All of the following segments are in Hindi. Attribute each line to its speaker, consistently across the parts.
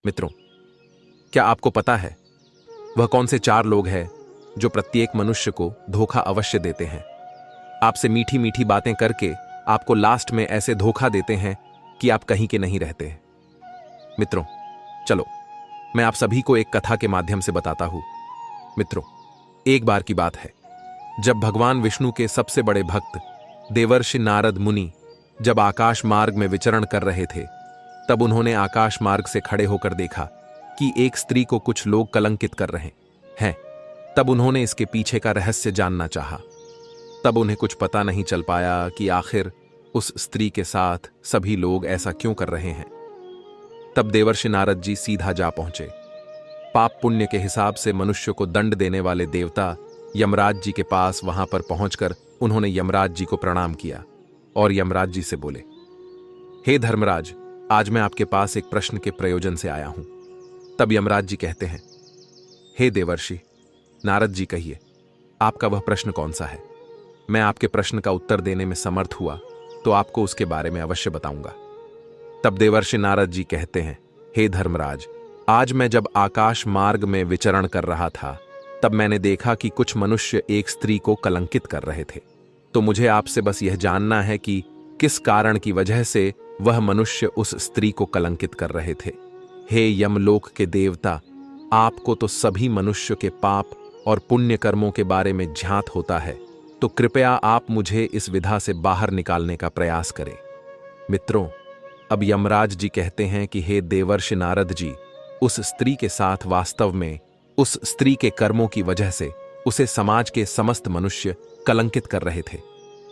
Speaker 1: मित्रों, क्या आपको पता है वह कौन से 4 लोग हैं जो प्रत्येक मनुष्य को धोखा अवश्य देते हैं? आपसे मीठी मीठी बातें करके आपको लास्ट में ऐसे धोखा देते हैं कि आप कहीं के नहीं रहते हैं। मित्रों, चलो मैं आप सभी को एक कथा के माध्यम से बताता हूं। मित्रों, एक बार की बात है जब भगवान विष्णु के सबसे बड़े भक्त देवर्षि नारद मुनि जब आकाश मार्ग में विचरण कर रहे थे, तब उन्होंने आकाश मार्ग से खड़े होकर देखा कि एक स्त्री को कुछ लोग कलंकित कर रहे हैं। तब उन्होंने इसके पीछे का रहस्य जानना चाहा। तब उन्हें कुछ पता नहीं चल पाया कि आखिर उस स्त्री के साथ सभी लोग ऐसा क्यों कर रहे हैं। तब देवर्षि नारद जी सीधा जा पहुंचे। पाप पुण्य के हिसाब से मनुष्य को दंड देने वाले देवता यमराज जी के पास वहां पर पहुंचकर उन्होंने यमराज जी को प्रणाम किया और यमराज जी से बोले, हे धर्मराज, आज मैं आपके पास एक प्रश्न के प्रयोजन से आया हूं। तब यमराज जी कहते हैं, हे देवर्षि नारद जी, कहिए आपका वह प्रश्न कौन सा है। मैं आपके प्रश्न का उत्तर देने में समर्थ हुआ तो आपको उसके बारे में अवश्य बताऊंगा। तब देवर्षि नारद जी कहते हैं, हे धर्मराज, आज मैं जब आकाश मार्ग में विचरण कर रहा था, तब मैंने देखा कि कुछ मनुष्य एक स्त्री को कलंकित कर रहे थे। तो मुझे आपसे बस यह जानना है कि किस कारण की वजह से वह मनुष्य उस स्त्री को कलंकित कर रहे थे। हे यमलोक के देवता, आपको तो सभी मनुष्य के पाप और पुण्य कर्मों के बारे में ज्ञात होता है, तो कृपया आप मुझे इस विधा से बाहर निकालने का प्रयास करें। मित्रों, अब यमराज जी कहते हैं कि हे देवर्षि नारद जी, उस स्त्री के साथ वास्तव में उस स्त्री के कर्मों की वजह से उसे समाज के समस्त मनुष्य कलंकित कर रहे थे।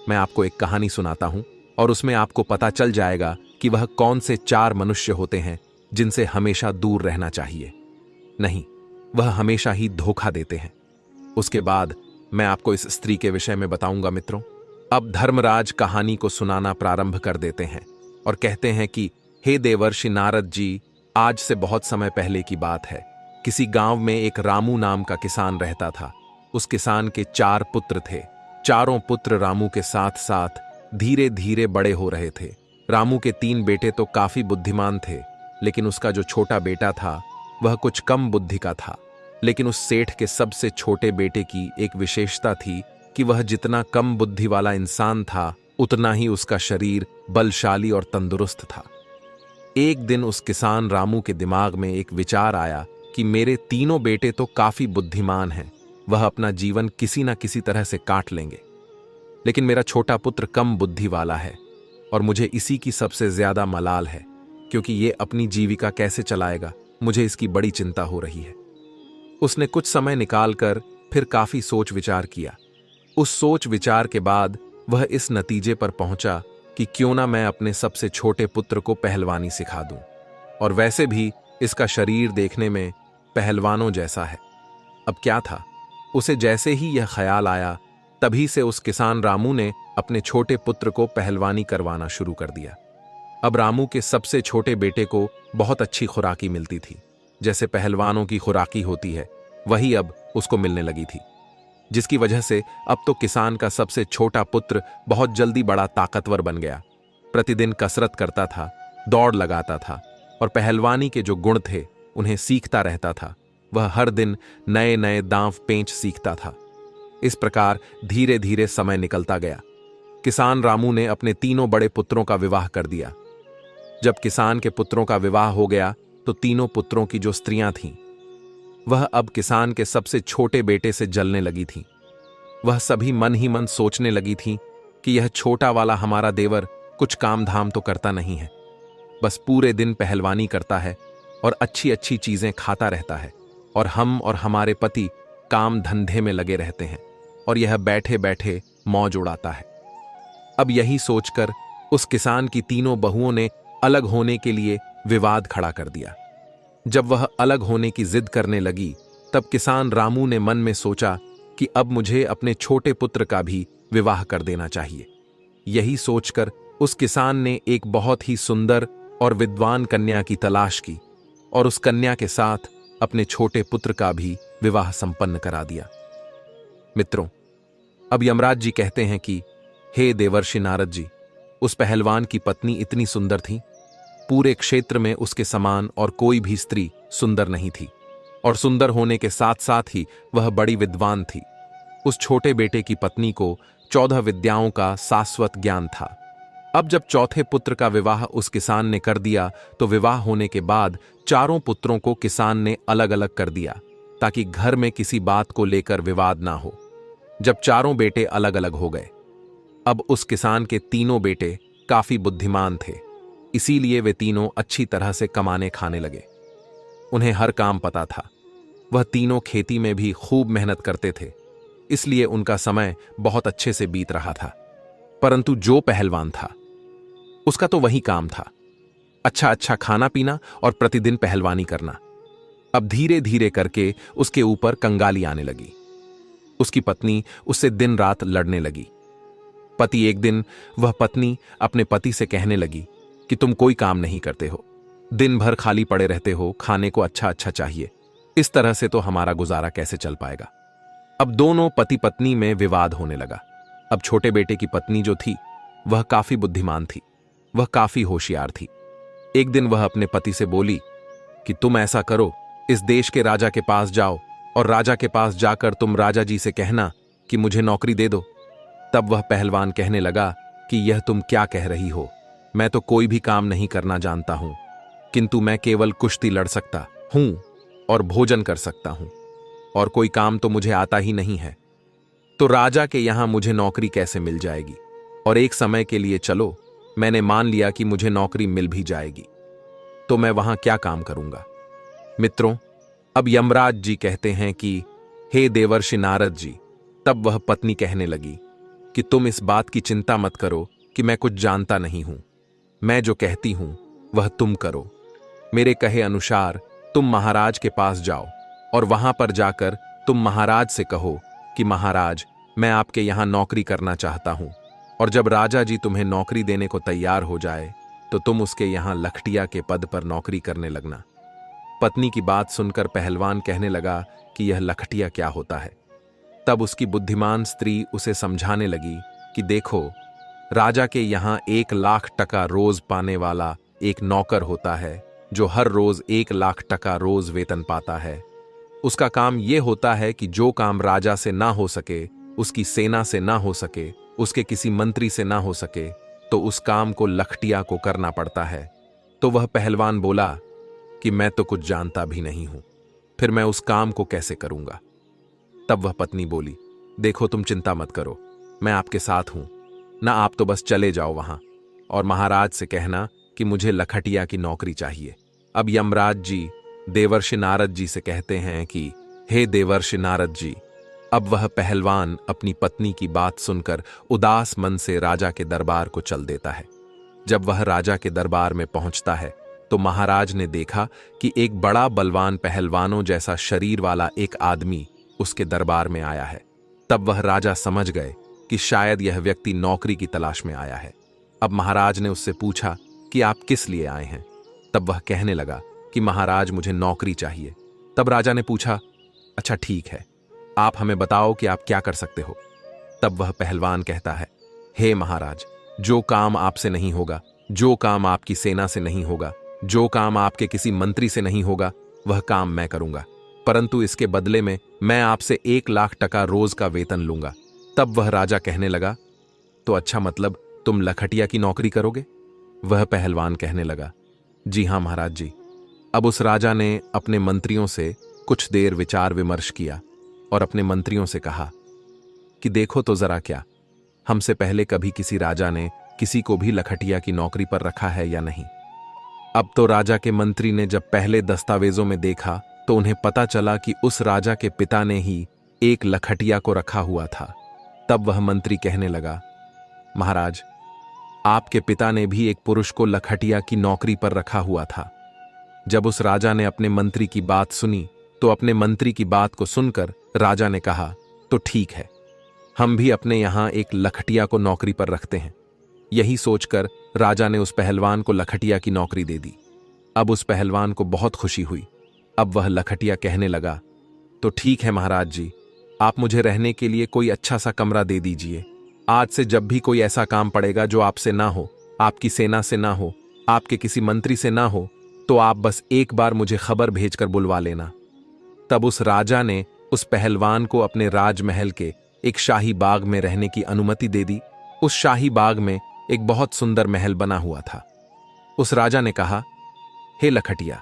Speaker 1: मैं आपको एक कहानी सुनाता हूं और उसमें आपको पता चल जाएगा कि वह कौन से 4 मनुष्य होते हैं जिनसे हमेशा दूर रहना चाहिए। नहीं, वह हमेशा ही धोखा देते हैं। उसके बाद मैं आपको इस स्त्री के विषय में बताऊंगा। मित्रों, अब धर्मराज कहानी को सुनाना प्रारंभ कर देते हैं और कहते हैं कि हे देवर्षि नारद जी, आज से बहुत समय पहले की बात है। किसी गांव में एक रामू नाम का किसान रहता था। उस किसान के 4 पुत्र थे। चारों पुत्र रामू के साथ साथ धीरे धीरे बड़े हो रहे थे। रामू के 3 बेटे तो काफी बुद्धिमान थे, लेकिन उसका जो छोटा बेटा था वह कुछ कम बुद्धि का था। लेकिन उस सेठ के सबसे छोटे बेटे की एक विशेषता थी कि वह जितना कम बुद्धि वाला इंसान था, उतना ही उसका शरीर बलशाली और तंदुरुस्त था। एक दिन उस किसान रामू के दिमाग में एक विचार आया कि मेरे तीनों बेटे तो काफी बुद्धिमान हैं, वह अपना जीवन किसी ना किसी तरह से काट लेंगे, लेकिन मेरा छोटा पुत्र कम बुद्धि वाला है और मुझे इसी की सबसे ज्यादा मलाल है, क्योंकि ये अपनी जीविका कैसे चलाएगा, मुझे इसकी बड़ी चिंता हो रही है। उसने कुछ समय निकालकर फिर काफी सोच विचार किया। उस सोच विचार के बाद वह इस नतीजे पर पहुंचा कि क्यों ना मैं अपने सबसे छोटे पुत्र को पहलवानी सिखा दूं, और वैसे भी इसका शरीर देखने में पहलवानों जैसा है। अब क्या था, उसे जैसे ही यह ख्याल आया, तभी से उस किसान रामू ने अपने छोटे पुत्र को पहलवानी करवाना शुरू कर दिया। अब रामू के सबसे छोटे बेटे को बहुत अच्छी खुराकी मिलती थी। जैसे पहलवानों की खुराकी होती है, वही अब उसको मिलने लगी थी, जिसकी वजह से अब तो किसान का सबसे छोटा पुत्र बहुत जल्दी बड़ा ताकतवर बन गया। प्रतिदिन कसरत करता था, दौड़ लगाता था और पहलवानी के जो गुण थे उन्हें सीखता रहता था। वह हर दिन नए नए दांव पेंच सीखता था। इस प्रकार धीरे धीरे समय निकलता गया। किसान रामू ने अपने तीनों बड़े पुत्रों का विवाह कर दिया। जब किसान के पुत्रों का विवाह हो गया तो तीनों पुत्रों की जो स्त्रियां थीं, वह अब किसान के सबसे छोटे बेटे से जलने लगी थीं। वह सभी मन ही मन सोचने लगी थीं कि यह छोटा वाला हमारा देवर कुछ काम धाम तो करता नहीं है, बस पूरे दिन पहलवानी करता है और अच्छी अच्छी चीजें खाता रहता है, और हम और हमारे पति काम धंधे में लगे रहते हैं और यह बैठे बैठे मौज उड़ाता है। अब यही सोचकर उस किसान की तीनों बहुओं ने अलग होने के लिए विवाद खड़ा कर दिया। जब वह अलग होने की जिद करने लगी, तब किसान रामू ने मन में सोचा कि अब मुझे अपने छोटे पुत्र का भी विवाह कर देना चाहिए। यही सोचकर उस किसान ने एक बहुत ही सुंदर और विद्वान कन्या की तलाश की और उस कन्या के साथ अपने छोटे पुत्र का भी विवाह संपन्न करा दिया। मित्रों, अब यमराज जी कहते हैं कि हे देवर्षि नारद जी, उस पहलवान की पत्नी इतनी सुंदर थी, पूरे क्षेत्र में उसके समान और कोई भी स्त्री सुंदर नहीं थी, और सुंदर होने के साथ साथ ही वह बड़ी विद्वान थी। उस छोटे बेटे की पत्नी को 14 विद्याओं का शाश्वत ज्ञान था। अब जब चौथे पुत्र का विवाह उस किसान ने कर दिया तो विवाह होने के बाद चारों पुत्रों को किसान ने अलग अलग कर दिया, ताकि घर में किसी बात को लेकर विवाद ना हो। जब चारों बेटे अलग अलग हो गए, अब उस किसान के तीनों बेटे काफी बुद्धिमान थे, इसीलिए वे तीनों अच्छी तरह से कमाने खाने लगे। उन्हें हर काम पता था। वह तीनों खेती में भी खूब मेहनत करते थे, इसलिए उनका समय बहुत अच्छे से बीत रहा था। परंतु जो पहलवान था, उसका तो वही काम था, अच्छा अच्छा खाना पीना और प्रतिदिन पहलवानी करना। अब धीरे धीरे करके उसके ऊपर कंगाली आने लगी। उसकी पत्नी उससे दिन रात लड़ने लगी। पति एक दिन वह पत्नी अपने पति से कहने लगी कि तुम कोई काम नहीं करते हो, दिन भर खाली पड़े रहते हो, खाने को अच्छा अच्छा चाहिए, इस तरह से तो हमारा गुजारा कैसे चल पाएगा। अब दोनों पति पत्नी में विवाद होने लगा। अब छोटे बेटे की पत्नी जो थी वह काफी बुद्धिमान थी, वह काफी होशियार थी। एक दिन वह अपने पति से बोली कि तुम ऐसा करो, इस देश के राजा के पास जाओ और राजा के पास जाकर तुम राजा जी से कहना कि मुझे नौकरी दे दो। तब वह पहलवान कहने लगा कि यह तुम क्या कह रही हो, मैं तो कोई भी काम नहीं करना जानता हूं, किंतु मैं केवल कुश्ती लड़ सकता हूं और भोजन कर सकता हूं, और कोई काम तो मुझे आता ही नहीं है। तो राजा के यहां मुझे नौकरी कैसे मिल जाएगी? और एक समय के लिए चलो, मैंने मान लिया कि मुझे नौकरी मिल भी जाएगी, तो मैं वहां क्या काम करूंगा? मित्रों, अब यमराज जी कहते हैं कि हे देवर्षि नारद जी। तब वह पत्नी कहने लगी कि तुम इस बात की चिंता मत करो कि मैं कुछ जानता नहीं हूं, मैं जो कहती हूं वह तुम करो। मेरे कहे अनुसार तुम महाराज के पास जाओ और वहां पर जाकर तुम महाराज से कहो कि महाराज, मैं आपके यहां नौकरी करना चाहता हूं, और जब राजा जी तुम्हें नौकरी देने को तैयार हो जाए तो तुम उसके यहां लखटिया के पद पर नौकरी करने लगना। पत्नी की बात सुनकर पहलवान कहने लगा कि यह लखटिया क्या होता है। तब उसकी बुद्धिमान स्त्री उसे समझाने लगी कि देखो, राजा के यहां 1,00,000 टका रोज पाने वाला एक नौकर होता है, जो हर रोज 1,00,000 टका रोज वेतन पाता है। उसका काम यह होता है कि जो काम राजा से ना हो सके, उसकी सेना से ना हो सके, उसके किसी मंत्री से ना हो सके, तो उस काम को लखटिया को करना पड़ता है। तो वह पहलवान बोला कि मैं तो कुछ जानता भी नहीं हूं, फिर मैं उस काम को कैसे करूंगा? तब वह पत्नी बोली, देखो तुम चिंता मत करो, मैं आपके साथ हूं ना, आप तो बस चले जाओ वहां और महाराज से कहना कि मुझे लखटिया की नौकरी चाहिए। अब यमराज जी देवर्षि नारद जी से कहते हैं कि हे देवर्षि नारद जी। अब वह पहलवान अपनी पत्नी की बात सुनकर उदास मन से राजा के दरबार को चल देता है। जब वह राजा के दरबार में पहुंचता है तो महाराज ने देखा कि एक बड़ा बलवान पहलवानों जैसा शरीर वाला एक आदमी उसके दरबार में आया है। तब वह राजा समझ गए कि शायद यह व्यक्ति नौकरी की तलाश में आया है। अब महाराज ने उससे पूछा कि आप किस लिए आए हैं? तब वह कहने लगा कि महाराज, मुझे नौकरी चाहिए। तब राजा ने पूछा, अच्छा ठीक है, आप हमें बताओ कि आप क्या कर सकते हो? तब वह पहलवान कहता है, हे महाराज, जो काम आपसे नहीं होगा, जो काम आपकी सेना से नहीं होगा, जो काम आपके किसी मंत्री से नहीं होगा, वह काम मैं करूंगा, परंतु इसके बदले में मैं आपसे 1,00,000 टका रोज का वेतन लूंगा। तब वह राजा कहने लगा, तो अच्छा, मतलब तुम लखटिया की नौकरी करोगे? वह पहलवान कहने लगा, जी हां महाराज जी। अब उस राजा ने अपने मंत्रियों से कुछ देर विचार विमर्श किया और अपने मंत्रियों से कहा कि देखो तो जरा, क्या हमसे पहले कभी किसी राजा ने किसी को भी लखटिया की नौकरी पर रखा है या नहीं? अब तो राजा के मंत्री ने जब पहले दस्तावेजों में देखा तो उन्हें पता चला कि उस राजा के पिता ने ही एक लखटिया को रखा हुआ था। तब वह मंत्री कहने लगा, महाराज, आपके पिता ने भी एक पुरुष को लखटिया की नौकरी पर रखा हुआ था। जब उस राजा ने अपने मंत्री की बात सुनी तो अपने मंत्री की बात को सुनकर राजा ने कहा, तो ठीक है, हम भी अपने यहां एक लखटिया को नौकरी पर रखते हैं। यही सोचकर राजा ने उस पहलवान को लखटिया की नौकरी दे दी। अब उस पहलवान को बहुत खुशी हुई। अब वह लखटिया कहने लगा, तो ठीक है महाराज जी, आप मुझे रहने के लिए कोई अच्छा सा कमरा दे दीजिए। आज से जब भी कोई ऐसा काम पड़ेगा जो आपसे ना हो, आपकी सेना से ना हो, आपके किसी मंत्री से ना हो तो आप बस एक बार मुझे खबर भेजकर बुलवा लेना। तब उस राजा ने उस पहलवान को अपने राजमहल के एक शाही बाग में रहने की अनुमति दे दी। उस शाही बाग में एक बहुत सुंदर महल बना हुआ था। उस राजा ने कहा, हे लखटिया,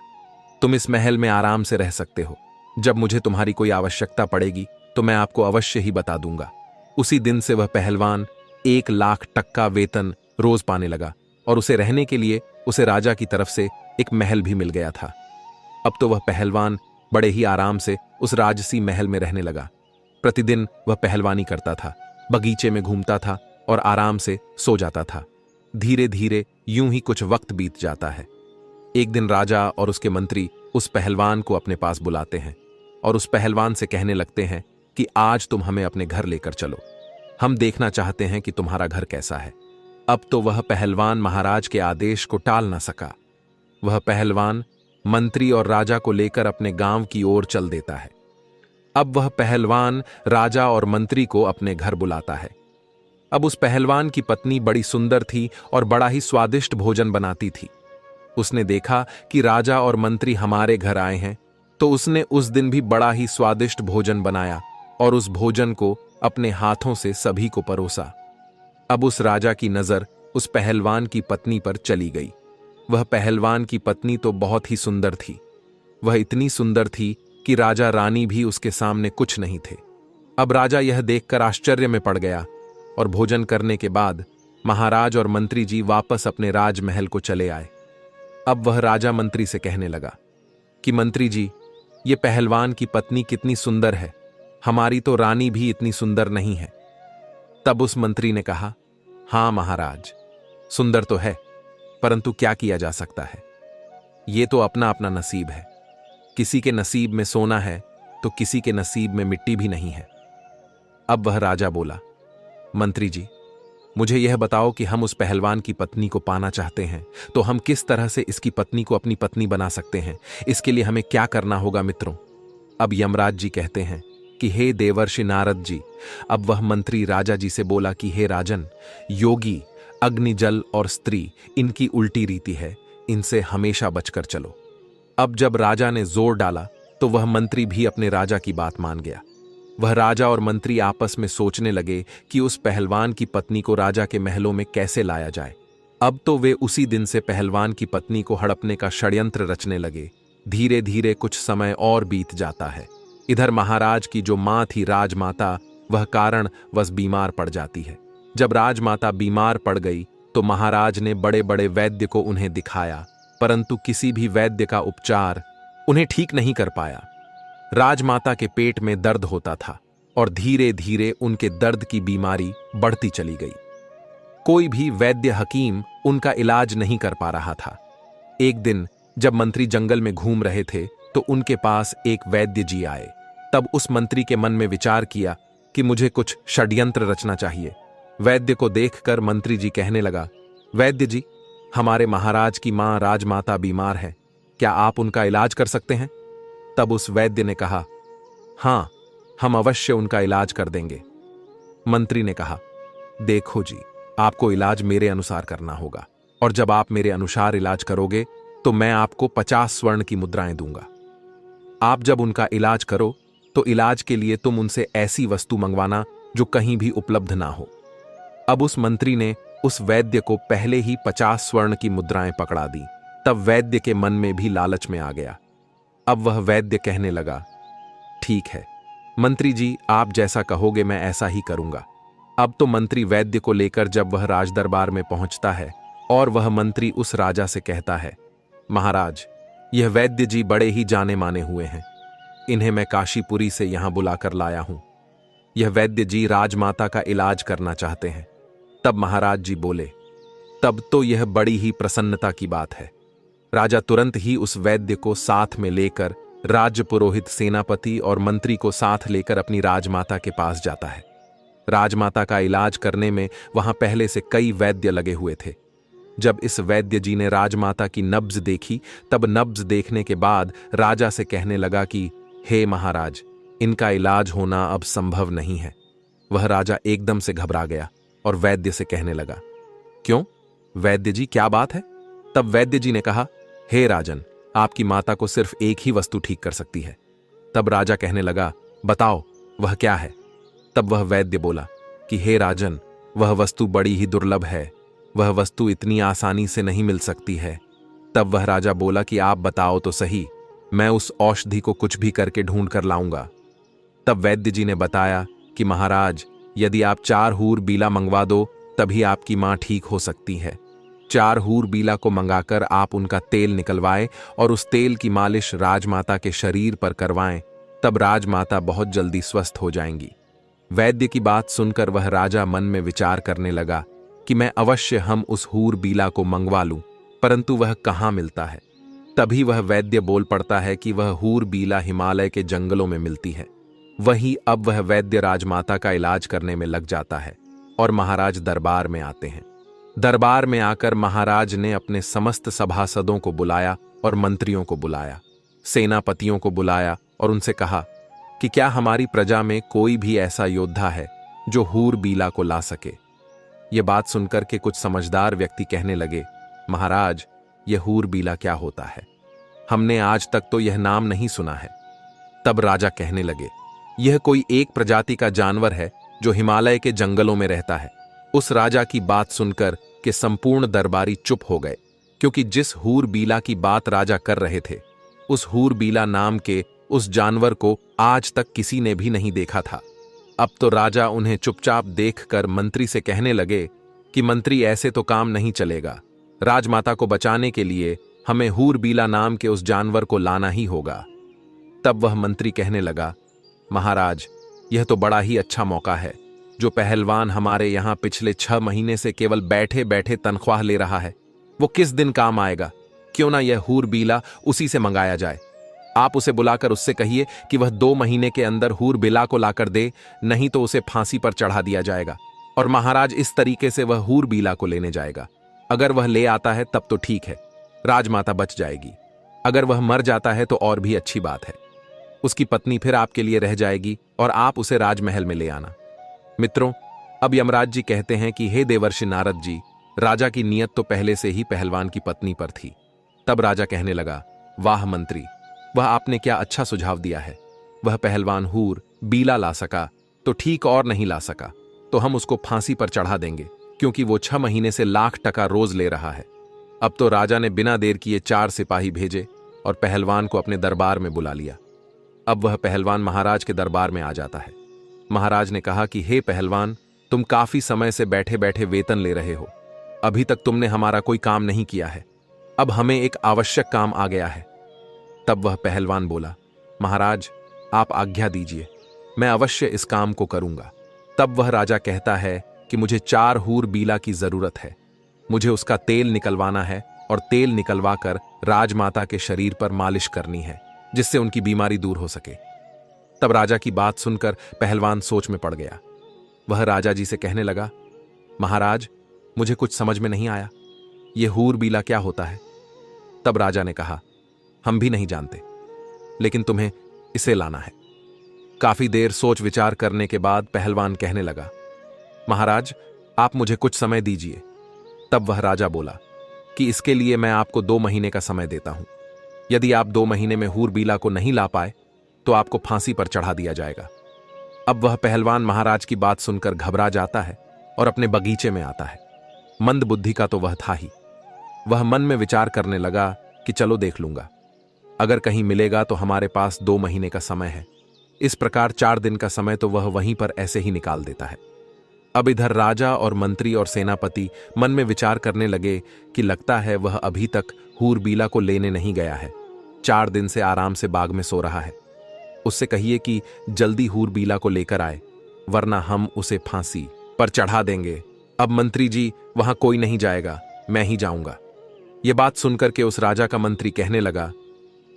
Speaker 1: तुम इस महल में आराम से रह सकते हो। जब मुझे तुम्हारी कोई आवश्यकता पड़ेगी तो मैं आपको अवश्य ही बता दूंगा। उसी दिन से वह पहलवान 1,00,000 टक्का वेतन रोज पाने लगा और उसे रहने के लिए उसे राजा की तरफ से एक महल भी मिल गया था। अब तो वह पहलवान बड़े ही आराम से उस राजसी महल में रहने लगा। प्रतिदिन वह पहलवानी करता था, बगीचे में घूमता था और आराम से सो जाता था। धीरे धीरे यूं ही कुछ वक्त बीत जाता है। एक दिन राजा और उसके मंत्री उस पहलवान को अपने पास बुलाते हैं और उस पहलवान से कहने लगते हैं कि आज तुम हमें अपने घर लेकर चलो। हम देखना चाहते हैं कि तुम्हारा घर कैसा है। अब तो वह पहलवान महाराज के आदेश को टाल न सका। वह पहलवान मंत्री और राजा को लेकर अपने गांव की ओर चल देता है। अब वह पहलवान राजा और मंत्री को अपने घर बुलाता है। अब उस पहलवान की पत्नी बड़ी सुंदर थी और बड़ा ही स्वादिष्ट भोजन बनाती थी। उसने देखा कि राजा और मंत्री हमारे घर आए हैं, तो उसने उस दिन भी बड़ा ही स्वादिष्ट भोजन बनाया और उस भोजन को अपने हाथों से सभी को परोसा। अब उस राजा की नजर उस पहलवान की पत्नी पर चली गई। वह पहलवान की पत्नी तो बहुत ही सुंदर थी। वह इतनी सुंदर थी कि राजा रानी भी उसके सामने कुछ नहीं थे। अब राजा यह देखकर आश्चर्य में पड़ गया और भोजन करने के बाद महाराज और मंत्री जी वापस अपने राजमहल को चले आए। अब वह राजा मंत्री से कहने लगा कि मंत्री जी, ये पहलवान की पत्नी कितनी सुंदर है, हमारी तो रानी भी इतनी सुंदर नहीं है। तब उस मंत्री ने कहा, हां महाराज, सुंदर तो है, परंतु क्या किया जा सकता है। ये तो अपना अपना नसीब है। किसी के नसीब में सोना है तो किसी के नसीब में मिट्टी भी नहीं है। अब वह राजा बोला, मंत्री जी, मुझे यह बताओ कि हम उस पहलवान की पत्नी को पाना चाहते हैं, तो हम किस तरह से इसकी पत्नी को अपनी पत्नी बना सकते हैं। इसके लिए हमें क्या करना होगा मित्रों। अब यमराज जी कहते हैं कि हे देवर्षि नारद जी। अब वह मंत्री राजा जी से बोला कि हे राजन, योगी, अग्नि, जल और स्त्री, इनकी उल्टी रीति है, इनसे हमेशा बचकर चलो। अब जब राजा ने जोर डाला तो वह मंत्री भी अपने राजा की बात मान गया। वह राजा और मंत्री आपस में सोचने लगे कि उस पहलवान की पत्नी को राजा के महलों में कैसे लाया जाए। अब तो वे उसी दिन से पहलवान की पत्नी को हड़पने का षड्यंत्र रचने लगे। धीरे धीरे कुछ समय और बीत जाता है। इधर महाराज की जो मां थी राजमाता, वह कारणवश बीमार पड़ जाती है। जब राजमाता बीमार पड़ गई तो महाराज ने बड़े बड़े वैद्य को उन्हें दिखाया, परंतु किसी भी वैद्य का उपचार उन्हें ठीक नहीं कर पाया। राजमाता के पेट में दर्द होता था और धीरे धीरे उनके दर्द की बीमारी बढ़ती चली गई। कोई भी वैद्य हकीम उनका इलाज नहीं कर पा रहा था। एक दिन जब मंत्री जंगल में घूम रहे थे तो उनके पास एक वैद्य जी आए। तब उस मंत्री के मन में विचार किया कि मुझे कुछ षड्यंत्र रचना चाहिए। वैद्य को देखकर मंत्री जी कहने लगा, वैद्य जी, हमारे महाराज की मां राजमाता बीमार है, क्या आप उनका इलाज कर सकते हैं। तब उस वैद्य ने कहा, हां, हम अवश्य उनका इलाज कर देंगे। मंत्री ने कहा, देखो जी, आपको इलाज मेरे अनुसार करना होगा और जब आप मेरे अनुसार इलाज करोगे तो मैं आपको 50 स्वर्ण की मुद्राएं दूंगा। आप जब उनका इलाज करो तो इलाज के लिए तुम उनसे ऐसी वस्तु मंगवाना जो कहीं भी उपलब्ध ना हो। अब उस मंत्री ने उस वैद्य को पहले ही 50 स्वर्ण की मुद्राएं पकड़ा दी। तब वैद्य के मन में भी लालच में आ गया। अब वह वैद्य कहने लगा, ठीक है मंत्री जी, आप जैसा कहोगे मैं ऐसा ही करूंगा। अब तो मंत्री वैद्य को लेकर जब वह राजदरबार में पहुंचता है और वह मंत्री उस राजा से कहता है, महाराज, यह वैद्य जी बड़े ही जाने माने हुए हैं, इन्हें मैं काशीपुरी से यहां बुलाकर लाया हूं। यह वैद्य जी राजमाता का इलाज करना चाहते हैं। तब महाराज जी बोले, तब तो यह बड़ी ही प्रसन्नता की बात है। राजा तुरंत ही उस वैद्य को साथ में लेकर राज्य पुरोहित, सेनापति और मंत्री को साथ लेकर अपनी राजमाता के पास जाता है। राजमाता का इलाज करने में वहां पहले से कई वैद्य लगे हुए थे। जब इस वैद्य जी ने राजमाता की नब्ज देखी, तब नब्ज देखने के बाद राजा से कहने लगा कि हे महाराज, इनका इलाज होना अब संभव नहीं है। वह राजा एकदम से घबरा गया और वैद्य से कहने लगा, क्यों वैद्य जी, क्या बात है। तब वैद्य जी ने कहा, हे राजन, आपकी माता को सिर्फ एक ही वस्तु ठीक कर सकती है। तब राजा कहने लगा, बताओ वह क्या है। तब वह वैद्य बोला कि हे राजन, वह वस्तु बड़ी ही दुर्लभ है, वह वस्तु इतनी आसानी से नहीं मिल सकती है। तब वह राजा बोला कि आप बताओ तो सही, मैं उस औषधि को कुछ भी करके ढूंढ कर लाऊंगा। तब वैद्य जी ने बताया कि महाराज, यदि आप 4 हूर बीला मंगवा दो तभी आपकी मां ठीक हो सकती है। 4 हूर बीला को मंगाकर आप उनका तेल निकलवाएं और उस तेल की मालिश राजमाता के शरीर पर करवाएं, तब राजमाता बहुत जल्दी स्वस्थ हो जाएंगी। वैद्य की बात सुनकर वह राजा मन में विचार करने लगा कि मैं अवश्य हम उस हूर बीला को मंगवा लूं, परंतु वह कहां मिलता है। तभी वह वैद्य बोल पड़ता है कि वह हूर बीला हिमालय के जंगलों में मिलती है। वहीं अब वह वैद्य राजमाता का इलाज करने में लग जाता है और महाराज दरबार में आते हैं। दरबार में आकर महाराज ने अपने समस्त सभासदों को बुलाया और मंत्रियों को बुलाया, सेनापतियों को बुलाया और उनसे कहा कि क्या हमारी प्रजा में कोई भी ऐसा योद्धा है जो हूर बीला को ला सके। ये बात सुनकर के कुछ समझदार व्यक्ति कहने लगे, महाराज, यह हूर बीला क्या होता है, हमने आज तक तो यह नाम नहीं सुना है। तब राजा कहने लगे, यह कोई एक प्रजाति का जानवर है जो हिमालय के जंगलों में रहता है। उस राजा की बात सुनकर के संपूर्ण दरबारी चुप हो गए, क्योंकि जिस हूर बीला की बात राजा कर रहे थे, उस हूर बीला नाम के उस जानवर को आज तक किसी ने भी नहीं देखा था। अब तो राजा उन्हें चुपचाप देखकर मंत्री से कहने लगे कि मंत्री, ऐसे तो काम नहीं चलेगा। राजमाता को बचाने के लिए हमें हूर बीला नाम के उस जानवर को लाना ही होगा। तब वह मंत्री कहने लगा, महाराज, यह तो बड़ा ही अच्छा मौका है। जो पहलवान हमारे यहां पिछले 6 महीने से केवल बैठे बैठे तनख्वाह ले रहा है, वो किस दिन काम आएगा। क्यों ना यह हूर बीला उसी से मंगाया जाए। आप उसे बुलाकर उससे कहिए कि वह 2 महीने के अंदर हूर बीला को लाकर दे, नहीं तो उसे फांसी पर चढ़ा दिया जाएगा। और महाराज, इस तरीके से वह हूर बीला को लेने जाएगा। अगर वह ले आता है तब तो ठीक है, राजमाता बच जाएगी। अगर वह मर जाता है तो और भी अच्छी बात है, उसकी पत्नी फिर आपके लिए रह जाएगी और आप उसे राजमहल में ले आना। मित्रों, अब यमराज जी कहते हैं कि हे देवर्षि नारद जी, राजा की नीयत तो पहले से ही पहलवान की पत्नी पर थी। तब राजा कहने लगा, वाह मंत्री, वह आपने क्या अच्छा सुझाव दिया है। वह पहलवान हूर बीला ला सका तो ठीक, और नहीं ला सका तो हम उसको फांसी पर चढ़ा देंगे, क्योंकि वो 6 महीने से लाख टका रोज ले रहा है। अब तो राजा ने बिना देर किए 4 सिपाही भेजे और पहलवान को अपने दरबार में बुला लिया। अब वह पहलवान महाराज के दरबार में आ जाता है। महाराज ने कहा कि हे पहलवान, तुम काफी समय से बैठे बैठे वेतन ले रहे हो, अभी तक तुमने हमारा कोई काम नहीं किया है। अब हमें एक आवश्यक काम आ गया है। तब वह पहलवान बोला, महाराज, आप आज्ञा दीजिए, मैं अवश्य इस काम को करूंगा। तब वह राजा कहता है कि मुझे 4 हूर बीला की जरूरत है। मुझे उसका तेल निकलवाना है और तेल निकलवाकर राजमाता के शरीर पर मालिश करनी है, जिससे उनकी बीमारी दूर हो सके। तब राजा की बात सुनकर पहलवान सोच में पड़ गया। वह राजा जी से कहने लगा, महाराज, मुझे कुछ समझ में नहीं आया, यह हूर बीला क्या होता है। तब राजा ने कहा, हम भी नहीं जानते, लेकिन तुम्हें इसे लाना है। काफी देर सोच विचार करने के बाद पहलवान कहने लगा, महाराज, आप मुझे कुछ समय दीजिए। तब वह राजा बोला कि इसके लिए मैं आपको 2 महीने का समय देता हूं। यदि आप 2 महीने में हूर बीला को नहीं ला पाए तो आपको फांसी पर चढ़ा दिया जाएगा। अब वह पहलवान महाराज की बात सुनकर घबरा जाता है और अपने बगीचे में आता है। मंद बुद्धि का तो वह था ही। वह मन में विचार करने लगा कि चलो देख लूंगा, अगर कहीं मिलेगा तो हमारे पास 2 महीने का समय है। इस प्रकार 4 दिन का समय तो वह वहीं पर ऐसे ही निकाल देता है। अब इधर राजा और मंत्री और सेनापति मन में विचार करने लगे कि लगता है वह अभी तक हूर बीला को लेने नहीं गया है। 4 दिन से आराम से बाग में सो रहा है। उससे कहिए कि जल्दी हूर बीला को लेकर आए, वरना हम उसे फांसी पर चढ़ा देंगे। अब मंत्री जी, वहां कोई नहीं जाएगा, मैं ही जाऊंगा। यह बात सुनकर के उस राजा का मंत्री कहने लगा,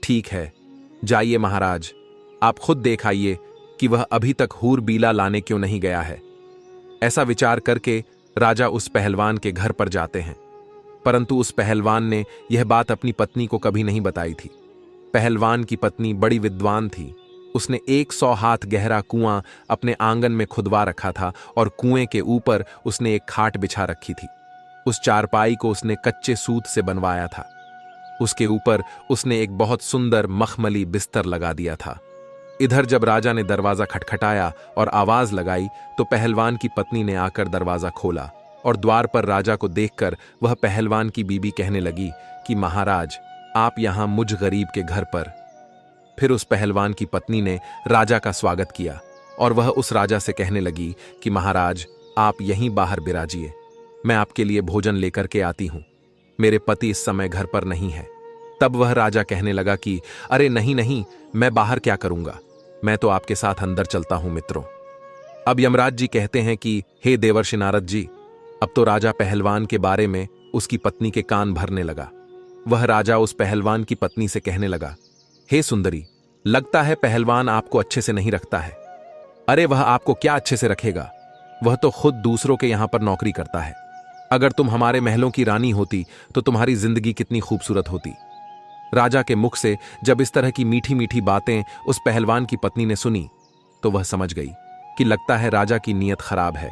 Speaker 1: ठीक है, जाइए महाराज, आप खुद देख आइए कि वह अभी तक हूर बीला लाने क्यों नहीं गया है। ऐसा विचार करके राजा उस पहलवान के घर पर जाते हैं, परंतु उस पहलवान ने यह बात अपनी पत्नी को कभी नहीं बताई थी। पहलवान की पत्नी बड़ी विद्वान थी। उसने 100 हाथ गहरा कुआं अपने आंगन में खुदवा रखा था और कुएं के ऊपर उसने एक खाट बिछा रखी थी। उस चारपाई को उसने कच्चे सूत से बनवाया था। उसके ऊपर उसने एक बहुत सुंदर मखमली बिस्तर लगा दिया था। इधर जब राजा ने दरवाजा खटखटाया और आवाज लगाई तो पहलवान की पत्नी ने आकर दरवाजा खोला और द्वार पर राजा को देखकर वह पहलवान की बीबी कहने लगी कि महाराज, आप यहां मुझ गरीब के घर पर। फिर उस पहलवान की पत्नी ने राजा का स्वागत किया और वह उस राजा से कहने लगी कि महाराज, आप यहीं बाहर बिराजिए, मैं आपके लिए भोजन लेकर के आती हूं। मेरे पति इस समय घर पर नहीं है। तब वह राजा कहने लगा कि अरे नहीं नहीं, मैं बाहर क्या करूंगा, मैं तो आपके साथ अंदर चलता हूं मित्रों। अब यमराज जी कहते हैं कि हे देवर्षि नारद जी, अब तो राजा पहलवान के बारे में उसकी पत्नी के कान भरने लगा। वह राजा उस पहलवान की पत्नी से कहने लगा, हे सुंदरी, लगता है पहलवान आपको अच्छे से नहीं रखता है। अरे वह आपको क्या अच्छे से रखेगा, वह तो खुद दूसरों के यहां पर नौकरी करता है। अगर तुम हमारे महलों की रानी होती तो तुम्हारी जिंदगी कितनी खूबसूरत होती। राजा के मुख से जब इस तरह की मीठी मीठी बातें उस पहलवान की पत्नी ने सुनी तो वह समझ गई कि लगता है राजा की नीयत खराब है।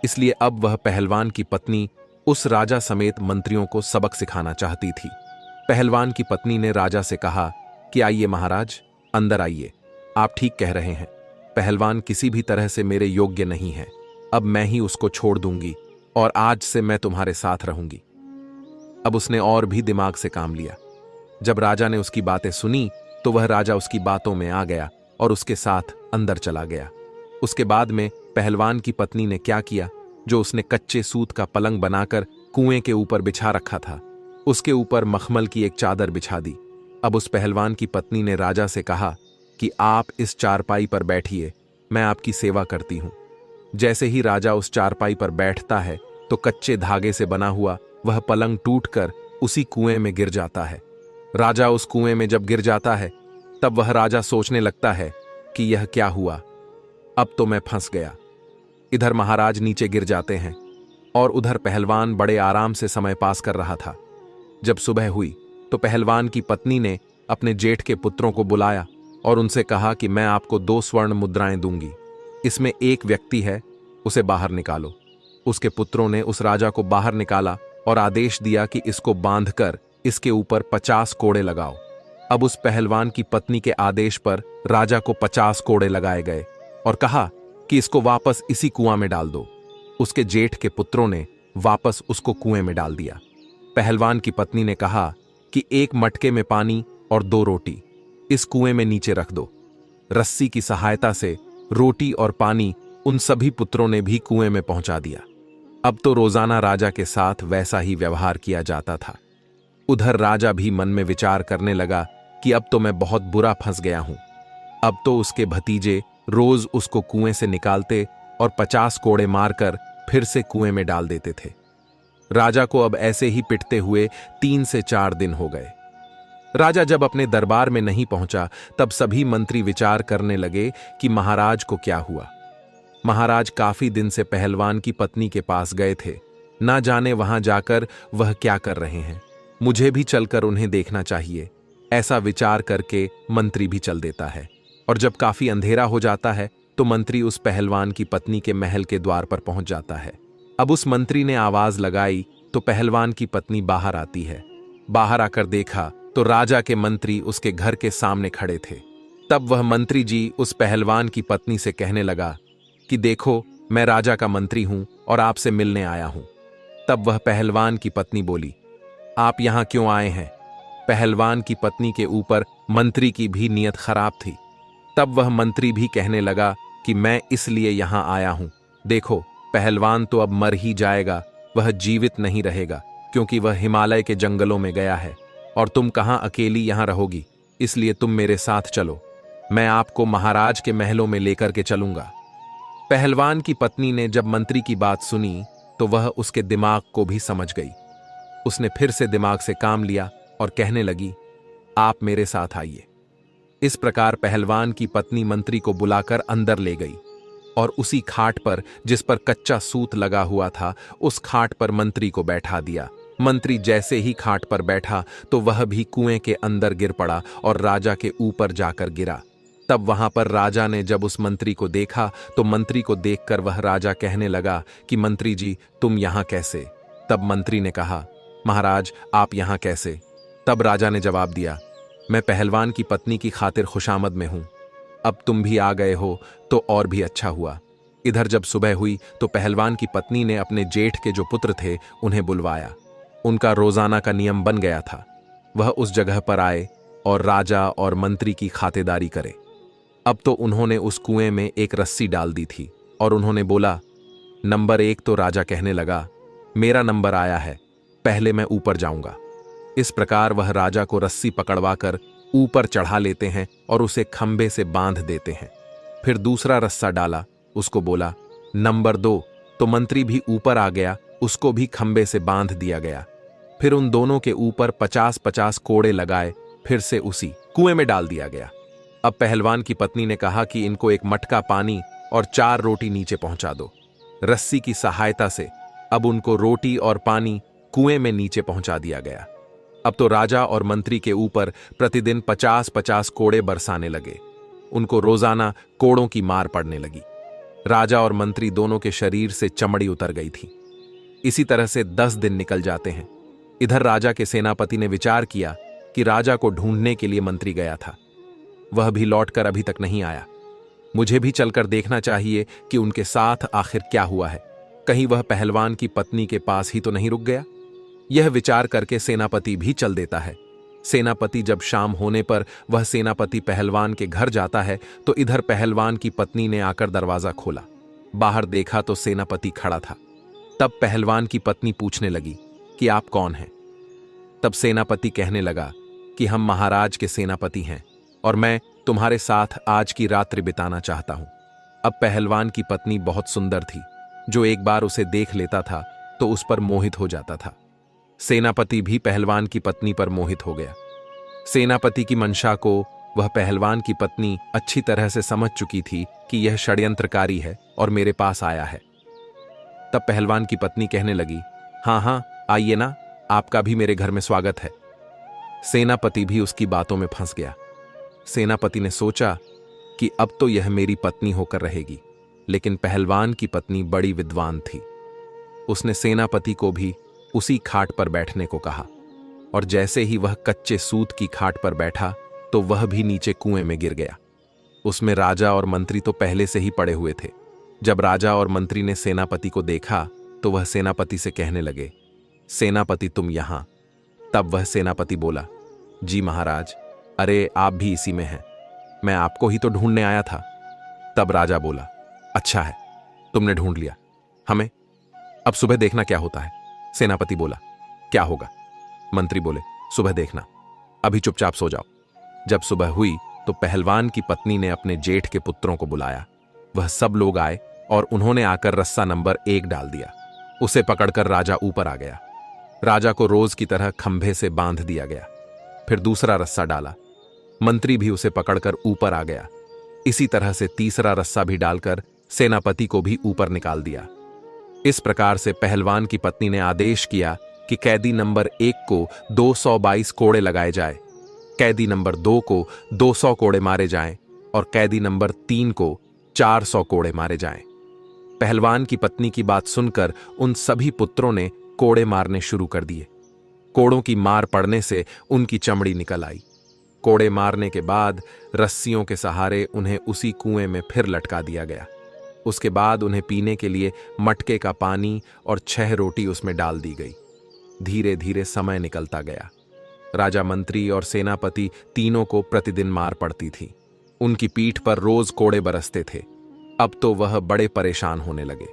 Speaker 1: इसलिए अब वह पहलवान की पत्नी उस राजा समेत मंत्रियों को सबक सिखाना चाहती थी। पहलवान की पत्नी ने राजा से कहा कि आइए महाराज, अंदर आइए, आप ठीक कह रहे हैं, पहलवान किसी भी तरह से मेरे योग्य नहीं है। अब मैं ही उसको छोड़ दूंगी और आज से मैं तुम्हारे साथ रहूंगी। अब उसने और भी दिमाग से काम लिया। जब राजा ने उसकी बातें सुनी तो वह राजा उसकी बातों में आ गया और उसके साथ अंदर चला गया। उसके बाद में पहलवान की पत्नी ने क्या किया, जो उसने कच्चे सूत का पलंग बनाकर कुएं के ऊपर बिछा रखा था, उसके ऊपर मखमल की एक चादर बिछा दी। अब उस पहलवान की पत्नी ने राजा से कहा कि आप इस चारपाई पर बैठिए, मैं आपकी सेवा करती हूं। जैसे ही राजा उस चारपाई पर बैठता है तो कच्चे धागे से बना हुआ वह पलंग टूटकर उसी कुएं में गिर जाता है। राजा उस कुएं में जब गिर जाता है तब वह राजा सोचने लगता है कि यह क्या हुआ, अब तो मैं फंस गया। इधर महाराज नीचे गिर जाते हैं और उधर पहलवान बड़े आराम से समय पास कर रहा था। जब सुबह हुई तो पहलवान की पत्नी ने अपने जेठ के पुत्रों को बुलाया और उनसे कहा कि मैं आपको 2 स्वर्ण मुद्राएं दूंगी, इसमें एक व्यक्ति है, उसे बाहर निकालो। उसके पुत्रों ने उस राजा को बाहर निकाला और आदेश दिया कि इसको बांधकर इसके ऊपर 50 कोड़े लगाओ। अब उस पहलवान की पत्नी के आदेश पर राजा को 50 कोड़े लगाए गए और कहा कि इसको वापस इसी कुआं में डाल दो। उसके जेठ के पुत्रों ने वापस उसको कुएं में डाल दिया। पहलवान की पत्नी ने कहा कि 1 मटके में पानी और 2 रोटी इस कुएं में नीचे रख दो। रस्सी की सहायता से रोटी और पानी उन सभी पुत्रों ने भी कुएं में पहुंचा दिया। अब तो रोजाना राजा के साथ वैसा ही व्यवहार किया जाता था। उधर राजा भी मन में विचार करने लगा कि अब तो मैं बहुत बुरा फंस गया हूं। अब तो उसके भतीजे रोज उसको कुएं से निकालते और 50 कोड़े मारकर फिर से कुएं में डाल देते थे। राजा को अब ऐसे ही पिटते हुए 3 से 4 दिन हो गए। राजा जब अपने दरबार में नहीं पहुंचा तब सभी मंत्री विचार करने लगे कि महाराज को क्या हुआ। महाराज काफी दिन से पहलवान की पत्नी के पास गए थे, ना जाने वहां जाकर वह क्या कर रहे हैं, मुझे भी चलकर उन्हें देखना चाहिए। ऐसा विचार करके मंत्री भी चल देता है और जब काफी अंधेरा हो जाता है तो मंत्री उस पहलवान की पत्नी के महल के द्वार पर पहुंच जाता है। अब उस मंत्री ने आवाज लगाई तो पहलवान की पत्नी बाहर आती है। बाहर आकर देखा तो राजा के मंत्री उसके घर के सामने खड़े थे। तब वह मंत्री जी उस पहलवान की पत्नी से कहने लगा कि देखो, मैं राजा का मंत्री हूं और आपसे मिलने आया हूं। तब वह पहलवान की पत्नी बोली, आप यहां क्यों आए हैं? पहलवान की पत्नी के ऊपर मंत्री की भी नीयत खराब थी। तब वह मंत्री भी कहने लगा कि मैं इसलिए यहां आया हूं, देखो पहलवान तो अब मर ही जाएगा, वह जीवित नहीं रहेगा क्योंकि वह हिमालय के जंगलों में गया है और तुम कहां अकेली यहां रहोगी, इसलिए तुम मेरे साथ चलो, मैं आपको महाराज के महलों में लेकर के चलूंगा। पहलवान की पत्नी ने जब मंत्री की बात सुनी तो वह उसके दिमाग को भी समझ गई। उसने फिर से दिमाग से काम लिया और कहने लगी, आप मेरे साथ आइए। इस प्रकार पहलवान की पत्नी मंत्री को बुलाकर अंदर ले गई और उसी खाट पर जिस पर कच्चा सूत लगा हुआ था उस खाट पर मंत्री को बैठा दिया। मंत्री जैसे ही खाट पर बैठा तो वह भी कुएं के अंदर गिर पड़ा और राजा के ऊपर जाकर गिरा। तब वहां पर राजा ने जब उस मंत्री को देखा तो मंत्री को देखकर वह राजा कहने लगा कि मंत्री जी, तुम यहां कैसे? तब मंत्री ने कहा, महाराज आप यहां कैसे? तब राजा ने जवाब दिया, मैं पहलवान की पत्नी की खातिर खुशामद में हूं। अब तुम भी आ गए हो तो और भी अच्छा हुआ। इधर जब सुबह हुई तो पहलवान की पत्नी ने अपने जेठ के जो पुत्र थे उन्हें बुलवाया। उनका रोजाना का नियम बन गया था, वह उस जगह पर आए और राजा और मंत्री की खातेदारी करे। अब तो उन्होंने उस कुएं में एक रस्सी डाल दी थी और उन्होंने बोला, नंबर 1। तो राजा कहने लगा, मेरा नंबर आया है, पहले मैं ऊपर जाऊंगा। इस प्रकार वह राजा को रस्सी पकड़वाकर ऊपर चढ़ा लेते हैं और उसे खंबे से बांध देते हैं। फिर दूसरा रस्सा डाला, उसको बोला, नंबर 2। तो मंत्री भी ऊपर आ गया, उसको भी खंबे से बांध दिया गया। फिर उन दोनों के ऊपर 50-50 कोड़े लगाए, फिर से उसी कुएं में डाल दिया गया। अब पहलवान की पत्नी ने कहा कि इनको एक मटका पानी और 4 रोटी नीचे पहुंचा दो। रस्सी की सहायता से अब उनको रोटी और पानी कुएं में नीचे पहुंचा दिया गया। अब तो राजा और मंत्री के ऊपर प्रतिदिन 50-50 कोड़े बरसाने लगे। उनको रोजाना कोड़ों की मार पड़ने लगी। राजा और मंत्री दोनों के शरीर से चमड़ी उतर गई थी। इसी तरह से 10 दिन निकल जाते हैं। इधर राजा के सेनापति ने विचार किया कि राजा को ढूंढने के लिए मंत्री गया था, वह भी लौटकर अभी तक नहीं आया। मुझे भी चलकर देखना चाहिए कि उनके साथ आखिर क्या हुआ है, कहीं वह पहलवान की पत्नी के पास ही तो नहीं रुक गया। यह विचार करके सेनापति भी चल देता है। सेनापति जब शाम होने पर वह सेनापति पहलवान के घर जाता है तो इधर पहलवान की पत्नी ने आकर दरवाजा खोला। बाहर देखा तो सेनापति खड़ा था। तब पहलवान की पत्नी पूछने लगी कि आप कौन हैं? तब सेनापति कहने लगा कि हम महाराज के सेनापति हैं और मैं तुम्हारे साथ आज की रात्रि बिताना चाहता हूं। अब पहलवान की पत्नी बहुत सुंदर थी, जो एक बार उसे देख लेता था तो उस पर मोहित हो जाता था। सेनापति भी पहलवान की पत्नी पर मोहित हो गया। सेनापति की मंशा को वह पहलवान की पत्नी अच्छी तरह से समझ चुकी थी कि यह षड्यंत्रकारी है और मेरे पास आया है। तब पहलवान की पत्नी कहने लगी, हाँ हाँ आइए ना, आपका भी मेरे घर में स्वागत है। सेनापति भी उसकी बातों में फंस गया। सेनापति ने सोचा कि अब तो यह मेरी पत्नी होकर रहेगी, लेकिन पहलवान की पत्नी बड़ी विद्वान थी। उसने सेनापति को भी उसी खाट पर बैठने को कहा और जैसे ही वह कच्चे सूत की खाट पर बैठा तो वह भी नीचे कुएं में गिर गया। उसमें राजा और मंत्री तो पहले से ही पड़े हुए थे। जब राजा और मंत्री ने सेनापति को देखा तो वह सेनापति से कहने लगे, सेनापति तुम यहां? तब वह सेनापति बोला, जी महाराज, अरे आप भी इसी में हैं, मैं आपको ही तो ढूंढने आया था। तब राजा बोला, अच्छा है, तुमने ढूंढ लिया हमें, अब सुबह देखना क्या होता है। सेनापति बोला, क्या होगा? मंत्री बोले, सुबह देखना, अभी चुपचाप सो जाओ। जब सुबह हुई तो पहलवान की पत्नी ने अपने जेठ के पुत्रों को बुलाया। वह सब लोग आए और उन्होंने आकर रस्सा नंबर 1 डाल दिया। उसे पकड़कर राजा ऊपर आ गया। राजा को रोज की तरह खंभे से बांध दिया गया। फिर दूसरा रस्सा डाला, मंत्री भी उसे पकड़कर ऊपर आ गया। इसी तरह से तीसरा रस्सा भी डालकर सेनापति को भी ऊपर निकाल दिया। इस प्रकार से पहलवान की पत्नी ने आदेश किया कि कैदी नंबर 1 को 222 कोड़े लगाए जाए, कैदी नंबर 2 को 200 कोड़े मारे जाएं और कैदी नंबर 3 को 400 कोड़े मारे जाएं। पहलवान की पत्नी की बात सुनकर उन सभी पुत्रों ने कोड़े मारने शुरू कर दिए। कोड़ों की मार पड़ने से उनकी चमड़ी निकल आई। कोड़े मारने के बाद रस्सियों के सहारे उन्हें उसी कुएं में फिर लटका दिया गया। उसके बाद उन्हें पीने के लिए मटके का पानी और 6 रोटी उसमें डाल दी गई। धीरे धीरे समय निकलता गया। राजा, मंत्री और सेनापति तीनों को प्रतिदिन मार पड़ती थी। उनकी पीठ पर रोज कोड़े बरसते थे। अब तो वह बड़े परेशान होने लगे।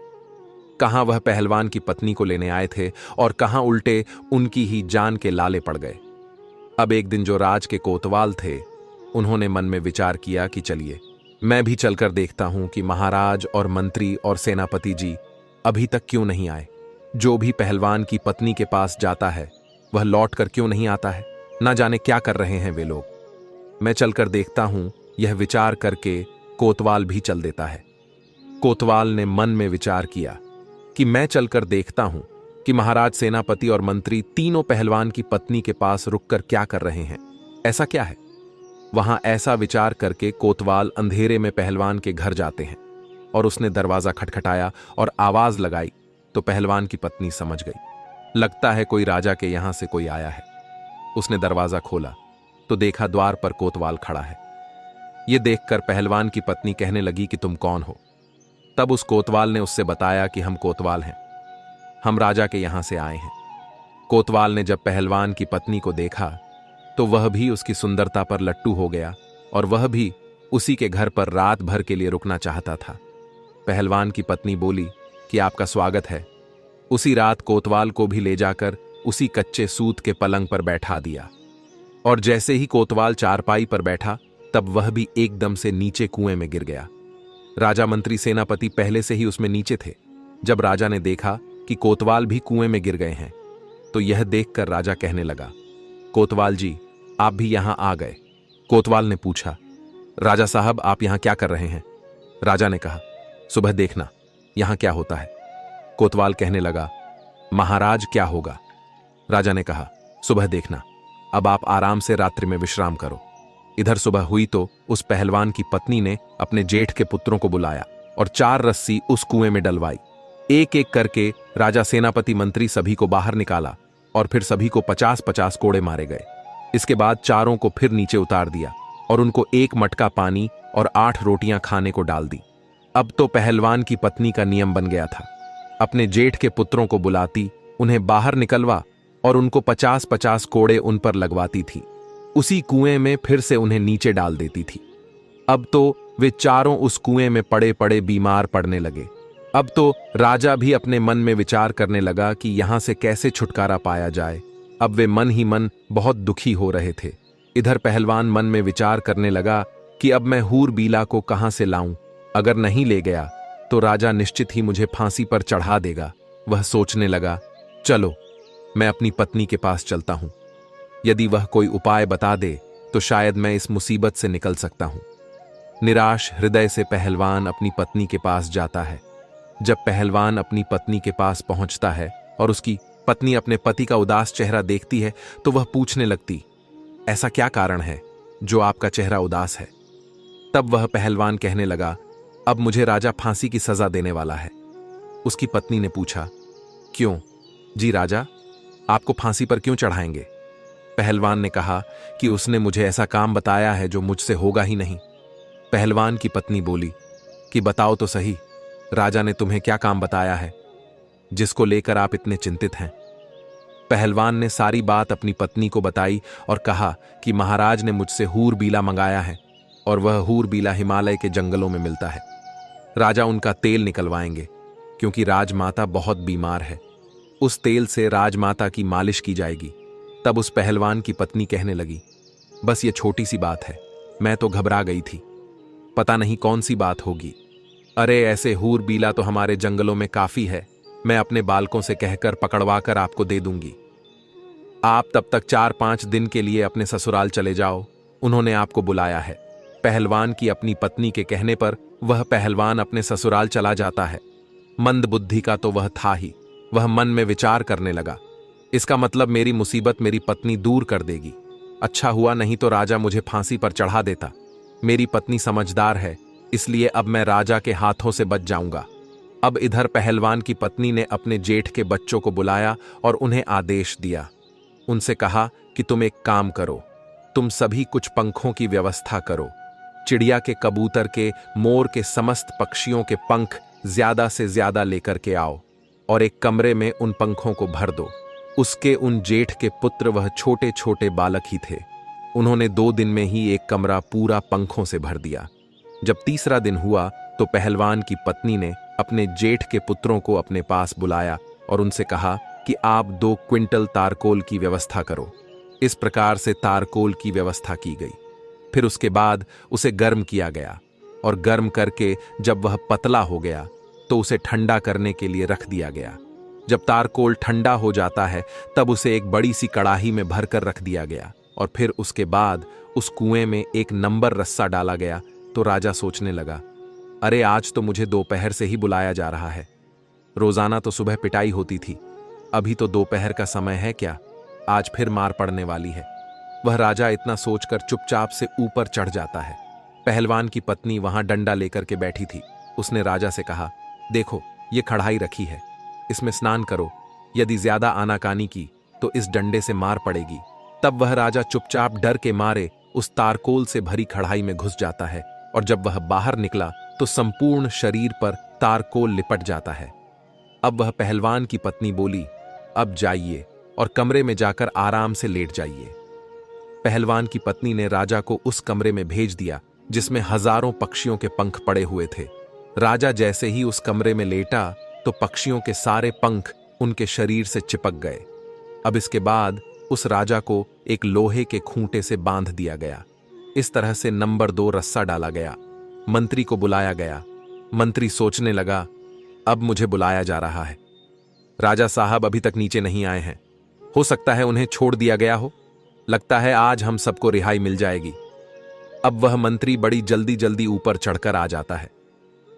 Speaker 1: कहां वह पहलवान की पत्नी को लेने आए थे और कहां उल्टे उनकी ही जान के लाले पड़ गए। अब एक दिन जो राज के कोतवाल थे, उन्होंने मन में विचार किया कि चलिए मैं भी चलकर देखता हूं कि महाराज और मंत्री और सेनापति जी अभी तक क्यों नहीं आए। जो भी पहलवान की पत्नी के पास जाता है वह लौट कर क्यों नहीं आता है, ना जाने क्या कर रहे हैं वे लोग। मैं चलकर देखता हूं, यह विचार करके कोतवाल भी चल देता है। कोतवाल ने मन में विचार किया कि मैं चलकर देखता हूं कि महाराज, सेनापति और मंत्री तीनों पहलवान की पत्नी के पास रुककर क्या कर रहे हैं, ऐसा क्या है। वहां ऐसा विचार करके कोतवाल अंधेरे में पहलवान के घर जाते हैं और उसने दरवाजा खटखटाया और आवाज लगाई तो पहलवान की पत्नी समझ गई। लगता है कोई राजा के यहां से कोई आया है। उसने दरवाजा खोला तो देखा द्वार पर कोतवाल खड़ा है। यह देखकर पहलवान की पत्नी कहने लगी कि तुम कौन हो। तब उस कोतवाल ने उससे बताया कि हम कोतवाल हैं, हम राजा के यहां से आए हैं। कोतवाल ने जब पहलवान की पत्नी को देखा तो वह भी उसकी सुंदरता पर लट्टू हो गया और वह भी उसी के घर पर रात भर के लिए रुकना चाहता था। पहलवान की पत्नी बोली कि आपका स्वागत है। उसी रात कोतवाल को भी ले जाकर उसी कच्चे सूत के पलंग पर बैठा दिया और जैसे ही कोतवाल चारपाई पर बैठा तब वह भी एकदम से नीचे कुएं में गिर गया। राजा मंत्री सेनापति पहले से ही उसमें नीचे थे। जब राजा ने देखा कि कोतवाल भी कुएं में गिर गए हैं तो यह देखकर राजा कहने लगा, कोतवाल जी आप भी यहां आ गए। कोतवाल ने पूछा, राजा साहब आप यहां क्या कर रहे हैं? राजा ने कहा, सुबह देखना यहां क्या होता है। कोतवाल कहने लगा, महाराज क्या होगा? राजा ने कहा, सुबह देखना, अब आप आराम से रात्रि में विश्राम करो। इधर सुबह हुई तो उस पहलवान की पत्नी ने अपने जेठ के पुत्रों को बुलाया और 4 रस्सी उस कुएं में डलवाई। एक एक करके राजा, सेनापति, मंत्री सभी को बाहर निकाला और फिर सभी को 50-50 कोड़े मारे गए। इसके बाद चारों को फिर नीचे उतार दिया और उनको 1 मटका पानी और 8 रोटियां खाने को डाल दी। अब तो पहलवान की पत्नी का नियम बन गया था, अपने जेठ के पुत्रों को बुलाती, उन्हें बाहर निकलवा और उनको 50-50 कोड़े उन पर लगवाती थी। उसी कुएं में फिर से उन्हें नीचे डाल देती थी। अब तो वे चारों उस कुएं में पड़े पड़े बीमार पड़ने लगे। अब तो राजा भी अपने मन में विचार करने लगा कि यहां से कैसे छुटकारा पाया जाए। अब वे मन ही मन बहुत दुखी हो रहे थे। इधर पहलवान मन में विचार करने लगा कि अब मैं हूर बीला को कहां से लाऊं? अगर नहीं ले गया तो राजा निश्चित ही मुझे फांसी पर चढ़ा देगा। वह सोचने लगा, चलो मैं अपनी पत्नी के पास चलता हूं, यदि वह कोई उपाय बता दे तो शायद मैं इस मुसीबत से निकल सकता हूं। निराश हृदय से पहलवान अपनी पत्नी के पास जाता है। जब पहलवान अपनी पत्नी के पास पहुंचता है और उसकी पत्नी अपने पति का उदास चेहरा देखती है तो वह पूछने लगती, ऐसा क्या कारण है जो आपका चेहरा उदास है? तब वह पहलवान कहने लगा, अब मुझे राजा फांसी की सजा देने वाला है। उसकी पत्नी ने पूछा, क्यों जी राजा, आपको फांसी पर क्यों चढ़ाएंगे? पहलवान ने कहा कि उसने मुझे ऐसा काम बताया है जो मुझसे होगा ही नहीं। पहलवान की पत्नी बोली कि बताओ तो सही, राजा ने तुम्हें क्या काम बताया है जिसको लेकर आप इतने चिंतित हैं? पहलवान ने सारी बात अपनी पत्नी को बताई और कहा कि महाराज ने मुझसे हूर बीला मंगाया है और वह हूर बीला हिमालय के जंगलों में मिलता है। राजा उनका तेल निकलवाएंगे क्योंकि राजमाता बहुत बीमार है। उस तेल से राजमाता की मालिश की जाएगी। तब उस पहलवान की पत्नी कहने लगी, बस ये छोटी सी बात है, मैं तो घबरा गई थी, पता नहीं कौन सी बात होगी। अरे ऐसे हूर बीला तो हमारे जंगलों में काफी है, मैं अपने बालकों से कहकर पकड़वा कर आपको दे दूंगी। आप तब तक 4-5 दिन के लिए अपने ससुराल चले जाओ, उन्होंने आपको बुलाया है। पहलवान की अपनी पत्नी के कहने पर वह पहलवान अपने ससुराल चला जाता है। मंद बुद्धि का तो वह था ही। वह मन में विचार करने लगा, इसका मतलब मेरी मुसीबत मेरी पत्नी दूर कर देगी। अच्छा हुआ नहीं तो राजा मुझे फांसी पर चढ़ा देता। मेरी पत्नी समझदार है, इसलिए अब मैं राजा के हाथों से बच जाऊंगा। अब इधर पहलवान की पत्नी ने अपने जेठ के बच्चों को बुलाया और उन्हें आदेश दिया। उनसे कहा कि तुम एक काम करो, तुम सभी कुछ पंखों की व्यवस्था करो। चिड़िया के, कबूतर के, मोर के, समस्त पक्षियों के पंख ज्यादा से ज्यादा लेकर के आओ और एक कमरे में उन पंखों को भर दो। उसके उन जेठ के पुत्र वह छोटे छोटे बालक ही थे। उन्होंने 2 दिन में ही एक कमरा पूरा पंखों से भर दिया। जब तीसरा दिन हुआ तो पहलवान की पत्नी ने अपने जेठ के पुत्रों को अपने पास बुलाया और उनसे कहा कि आप 2 क्विंटल तारकोल की व्यवस्था करो। इस प्रकार से तारकोल की व्यवस्था की गई। फिर उसके बाद उसे गर्म किया गया और गर्म करके जब वह पतला हो गया तो उसे ठंडा करने के लिए रख दिया गया। जब तारकोल ठंडा हो जाता है तब उसे एक बड़ी सी कड़ाही में भरकर रख दिया गया और फिर उसके बाद उस कुएं में एक नंबर रस्सा डाला गया। तो राजा सोचने लगा, अरे आज तो मुझे दोपहर से ही बुलाया जा रहा है, रोजाना तो सुबह पिटाई होती थी, अभी तो दोपहर का समय है क्या, आज फिर मार पड़ने वाली है। वह राजा इतना सोचकर चुपचाप से ऊपर चढ़ जाता है। पहलवान की पत्नी वहां डंडा लेकर के बैठी थी। उसने राजा से कहा, देखो ये कढ़ाई रखी है, इसमें स्नान करो, यदि ज्यादा आनाकानी की तो इस डंडे से मार पड़ेगी। तब वह राजा चुपचाप डर के मारे उस तारकोल से भरी कढ़ाई में घुस जाता है, और जब वह बाहर निकला तो संपूर्ण शरीर पर तारकोल लिपट जाता है। अब वह पहलवान की पत्नी बोली, अब जाइए और कमरे में जाकर आराम से लेट जाइए। पहलवान की पत्नी ने राजा को उस कमरे में भेज दिया जिसमें हजारों पक्षियों के पंख पड़े हुए थे। राजा जैसे ही उस कमरे में लेटा तो पक्षियों के सारे पंख उनके शरीर से चिपक गए। अब इसके बाद उस राजा को एक लोहे के खूंटे से बांध दिया गया। इस तरह से नंबर 2 रस्सा डाला गया। मंत्री को बुलाया गया। मंत्री सोचने लगा, अब मुझे बुलाया जा रहा है। राजा साहब अभी तक नीचे नहीं आए हैं। हो सकता है उन्हें छोड़ दिया गया हो। लगता है आज हम सबको रिहाई मिल जाएगी। अब वह मंत्री बड़ी जल्दी जल्दी ऊपर चढ़कर आ जाता है।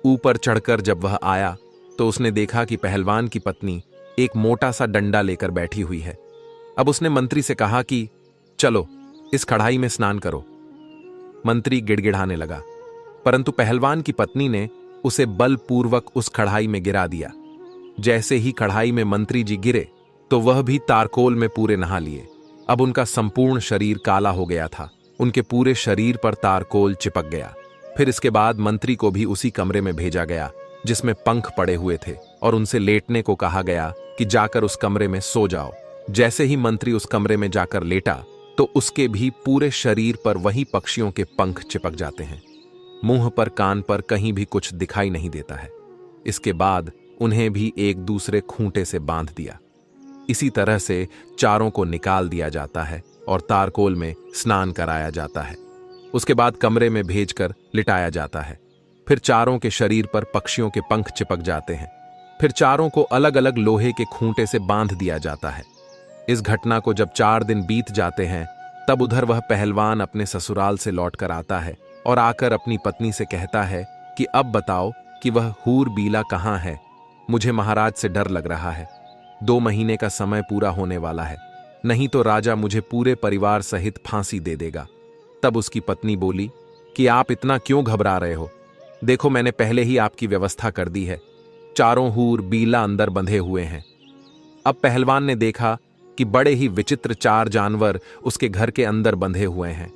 Speaker 1: ऊपर चढ़कर जब वह आया तो उसने देखा कि पहलवान की पत्नी एक मोटा सा डंडा लेकर बैठी हुई है। अब उसने मंत्री से कहा कि चलो इस कढ़ाई में स्नान करो। मंत्री गिड़गिड़ाने लगा, परंतु पहलवान की पत्नी ने उसे बलपूर्वक उस कढ़ाई में गिरा दिया। जैसे ही कढ़ाई में मंत्री जी गिरे तो वह भी तारकोल में पूरे नहा लिए। अब उनका संपूर्ण शरीर काला हो गया था। उनके पूरे शरीर पर तारकोल चिपक गया। फिर इसके बाद मंत्री को भी उसी कमरे में भेजा गया जिसमें पंख पड़े हुए थे, और उनसे लेटने को कहा गया कि जाकर उस कमरे में सो जाओ। जैसे ही मंत्री उस कमरे में जाकर लेटा तो उसके भी पूरे शरीर पर वही पक्षियों के पंख चिपक जाते हैं। मुंह पर, कान पर कहीं भी कुछ दिखाई नहीं देता है। इसके बाद उन्हें भी एक दूसरे खूंटे से बांध दिया। इसी तरह से चारों को निकाल दिया जाता है और तारकोल में स्नान कराया जाता है। उसके बाद कमरे में भेजकर लिटाया जाता है। फिर चारों के शरीर पर पक्षियों के पंख चिपक जाते हैं। फिर चारों को अलग अलग लोहे के खूंटे से बांध दिया जाता है। इस घटना को जब 4 दिन बीत जाते हैं तब उधर वह पहलवान अपने ससुराल से लौटकर आता है और आकर अपनी पत्नी से कहता है कि अब बताओ कि वह हूर बीला कहाँ है। मुझे महाराज से डर लग रहा है। 2 महीने का समय पूरा होने वाला है, नहीं तो राजा मुझे पूरे परिवार सहित फांसी दे देगा। तब उसकी पत्नी बोली कि आप इतना क्यों घबरा रहे हो? देखो, मैंने पहले ही आपकी व्यवस्था कर दी है। चारों हूर बीला अंदर बंधे हुए हैं। अब पहलवान ने देखा कि बड़े ही विचित्र 4 जानवर उसके घर के अंदर बंधे हुए हैं।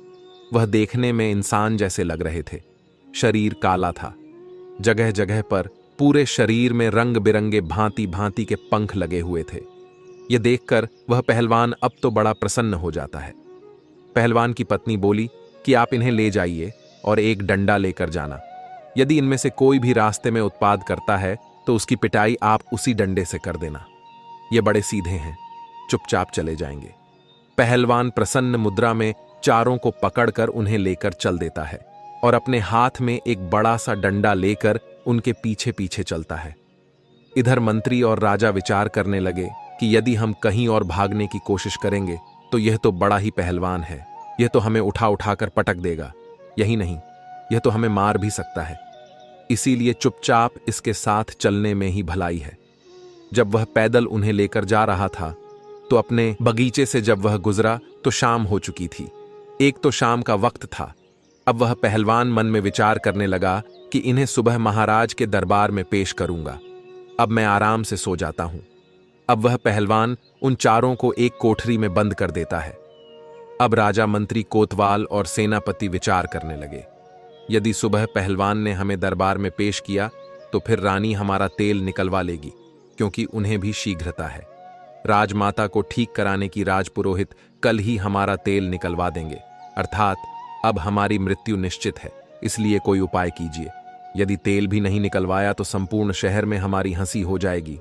Speaker 1: वह देखने में इंसान जैसे लग रहे थे। शरीर काला था। जगह जगह पर पूरे शरीर में रंग बिरंगे भांति भांति के पंख लगे हुए थे। यह देखकर वह पहलवान अब तो बड़ा प्रसन्न हो जाता है। पहलवान की पत्नी बोली कि आप इन्हें ले जाइए और एक डंडा लेकर जाना। यदि इनमें से कोई भी रास्ते में उत्पाद करता है तो उसकी पिटाई आप उसी डंडे से कर देना। ये बड़े सीधे हैं, चुपचाप चले जाएंगे। पहलवान प्रसन्न मुद्रा में चारों को पकड़कर उन्हें लेकर चल देता है और अपने हाथ में एक बड़ा सा डंडा लेकर उनके पीछे पीछे चलता है। इधर मंत्री और राजा विचार करने लगे कि यदि हम कहीं और भागने की कोशिश करेंगे तो यह तो बड़ा ही पहलवान है। यह तो हमें उठा उठाकर पटक देगा। यही नहीं, यह तो हमें मार भी सकता है। इसीलिए चुपचाप इसके साथ चलने में ही भलाई है। जब वह पैदल उन्हें लेकर जा रहा था तो अपने बगीचे से जब वह गुजरा तो शाम हो चुकी थी। एक तो शाम का वक्त था। अब वह पहलवान मन में विचार करने लगा कि इन्हें सुबह महाराज के दरबार में पेश करूंगा। अब मैं आराम से सो जाता हूं। अब वह पहलवान उन चारों को एक कोठरी में बंद कर देता है। अब राजा, मंत्री, कोतवाल और सेनापति विचार करने लगे, यदि सुबह पहलवान ने हमें दरबार में पेश किया तो फिर रानी हमारा तेल निकलवा लेगी, क्योंकि उन्हें भी शीघ्रता है। राजमाता को ठीक कराने की राजपुरोहित कल ही हमारा तेल निकलवा देंगे, अर्थात अब हमारी मृत्यु निश्चित है। इसलिए कोई उपाय कीजिए। यदि तेल भी नहीं निकलवाया तो संपूर्ण शहर में हमारी हंसी हो जाएगी।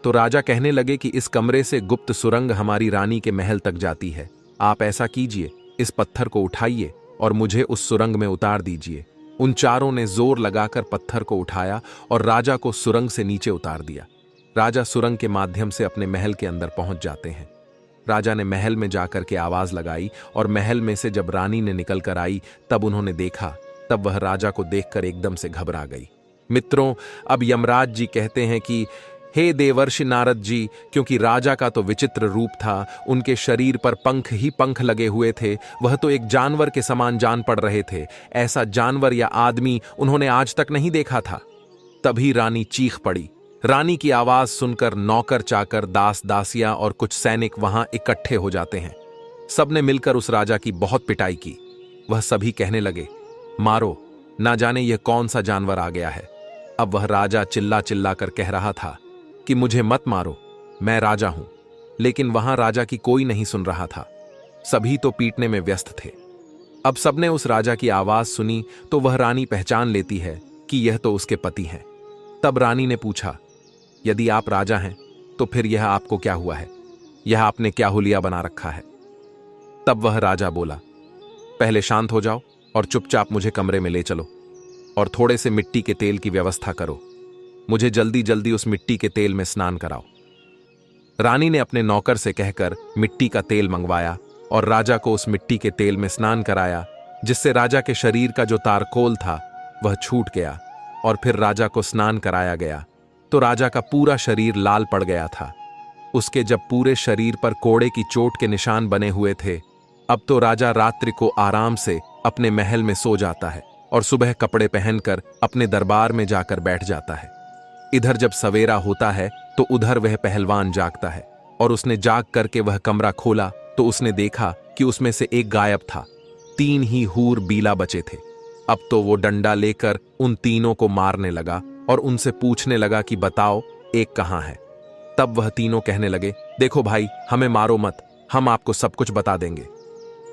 Speaker 1: तो राजा कहने लगे कि इस कमरे से गुप्त सुरंग हमारी रानी के महल तक जाती है। आप ऐसा कीजिए, इस पत्थर को उठाइए और मुझे उस सुरंग में उतार दीजिए। उन चारों ने जोर लगाकर पत्थर को उठाया और राजा को सुरंग से नीचे उतार दिया। राजा सुरंग के माध्यम से अपने महल के अंदर पहुंच जाते हैं। राजा ने महल में जाकर के आवाज लगाई और महल में से जब रानी ने निकल कर आई तब उन्होंने देखा, तब वह राजा को देखकर एकदम से घबरा गई। मित्रों, अब यमराज जी कहते हैं कि हे देवर्षि नारद जी, क्योंकि राजा का तो विचित्र रूप था, उनके शरीर पर पंख ही पंख लगे हुए थे। वह तो एक जानवर के समान जान पड़ रहे थे। ऐसा जानवर या आदमी उन्होंने आज तक नहीं देखा था। तभी रानी चीख पड़ी। रानी की आवाज सुनकर नौकर चाकर, दास दासियां और कुछ सैनिक वहां इकट्ठे हो जाते हैं। सबने मिलकर उस राजा की बहुत पिटाई की। वह सभी कहने लगे, मारो, ना जाने यह कौन सा जानवर आ गया है। अब वह राजा चिल्ला चिल्ला कर कह रहा था कि मुझे मत मारो, मैं राजा हूं। लेकिन वहां राजा की कोई नहीं सुन रहा था, सभी तो पीटने में व्यस्त थे। अब सबने उस राजा की आवाज सुनी तो वह रानी पहचान लेती है कि यह तो उसके पति हैं। तब रानी ने पूछा, यदि आप राजा हैं तो फिर यह आपको क्या हुआ है? यह आपने क्या हुलिया बना रखा है? तब वह राजा बोला, पहले शांत हो जाओ और चुपचाप मुझे कमरे में ले चलो और थोड़े से मिट्टी के तेल की व्यवस्था करो। मुझे जल्दी जल्दी उस मिट्टी के तेल में स्नान कराओ। रानी ने अपने नौकर से कहकर मिट्टी का तेल मंगवाया और राजा को उस मिट्टी के तेल में स्नान कराया, जिससे राजा के शरीर का जो तारकोल था वह छूट गया। और फिर राजा को स्नान कराया गया तो राजा का पूरा शरीर लाल पड़ गया था। उसके जब पूरे शरीर पर कोड़े की चोट के निशान बने हुए थे, अब तो राजा रात्रि को आराम से अपने महल में सो जाता है और सुबह कपड़े पहनकर अपने दरबार में जाकर बैठ जाता है। इधर जब सवेरा होता है तो उधर वह पहलवान जागता है और उसने जाग करके वह कमरा खोला तो उसने देखा कि उसमें से एक गायब था। 3 ही हूर बीला बचे थे। अब तो वो डंडा लेकर उन तीनों को मारने लगा और उनसे पूछने लगा कि बताओ, एक कहां है? तब वह तीनों कहने लगे, देखो भाई, हमें मारो मत, हम आपको सब कुछ बता देंगे।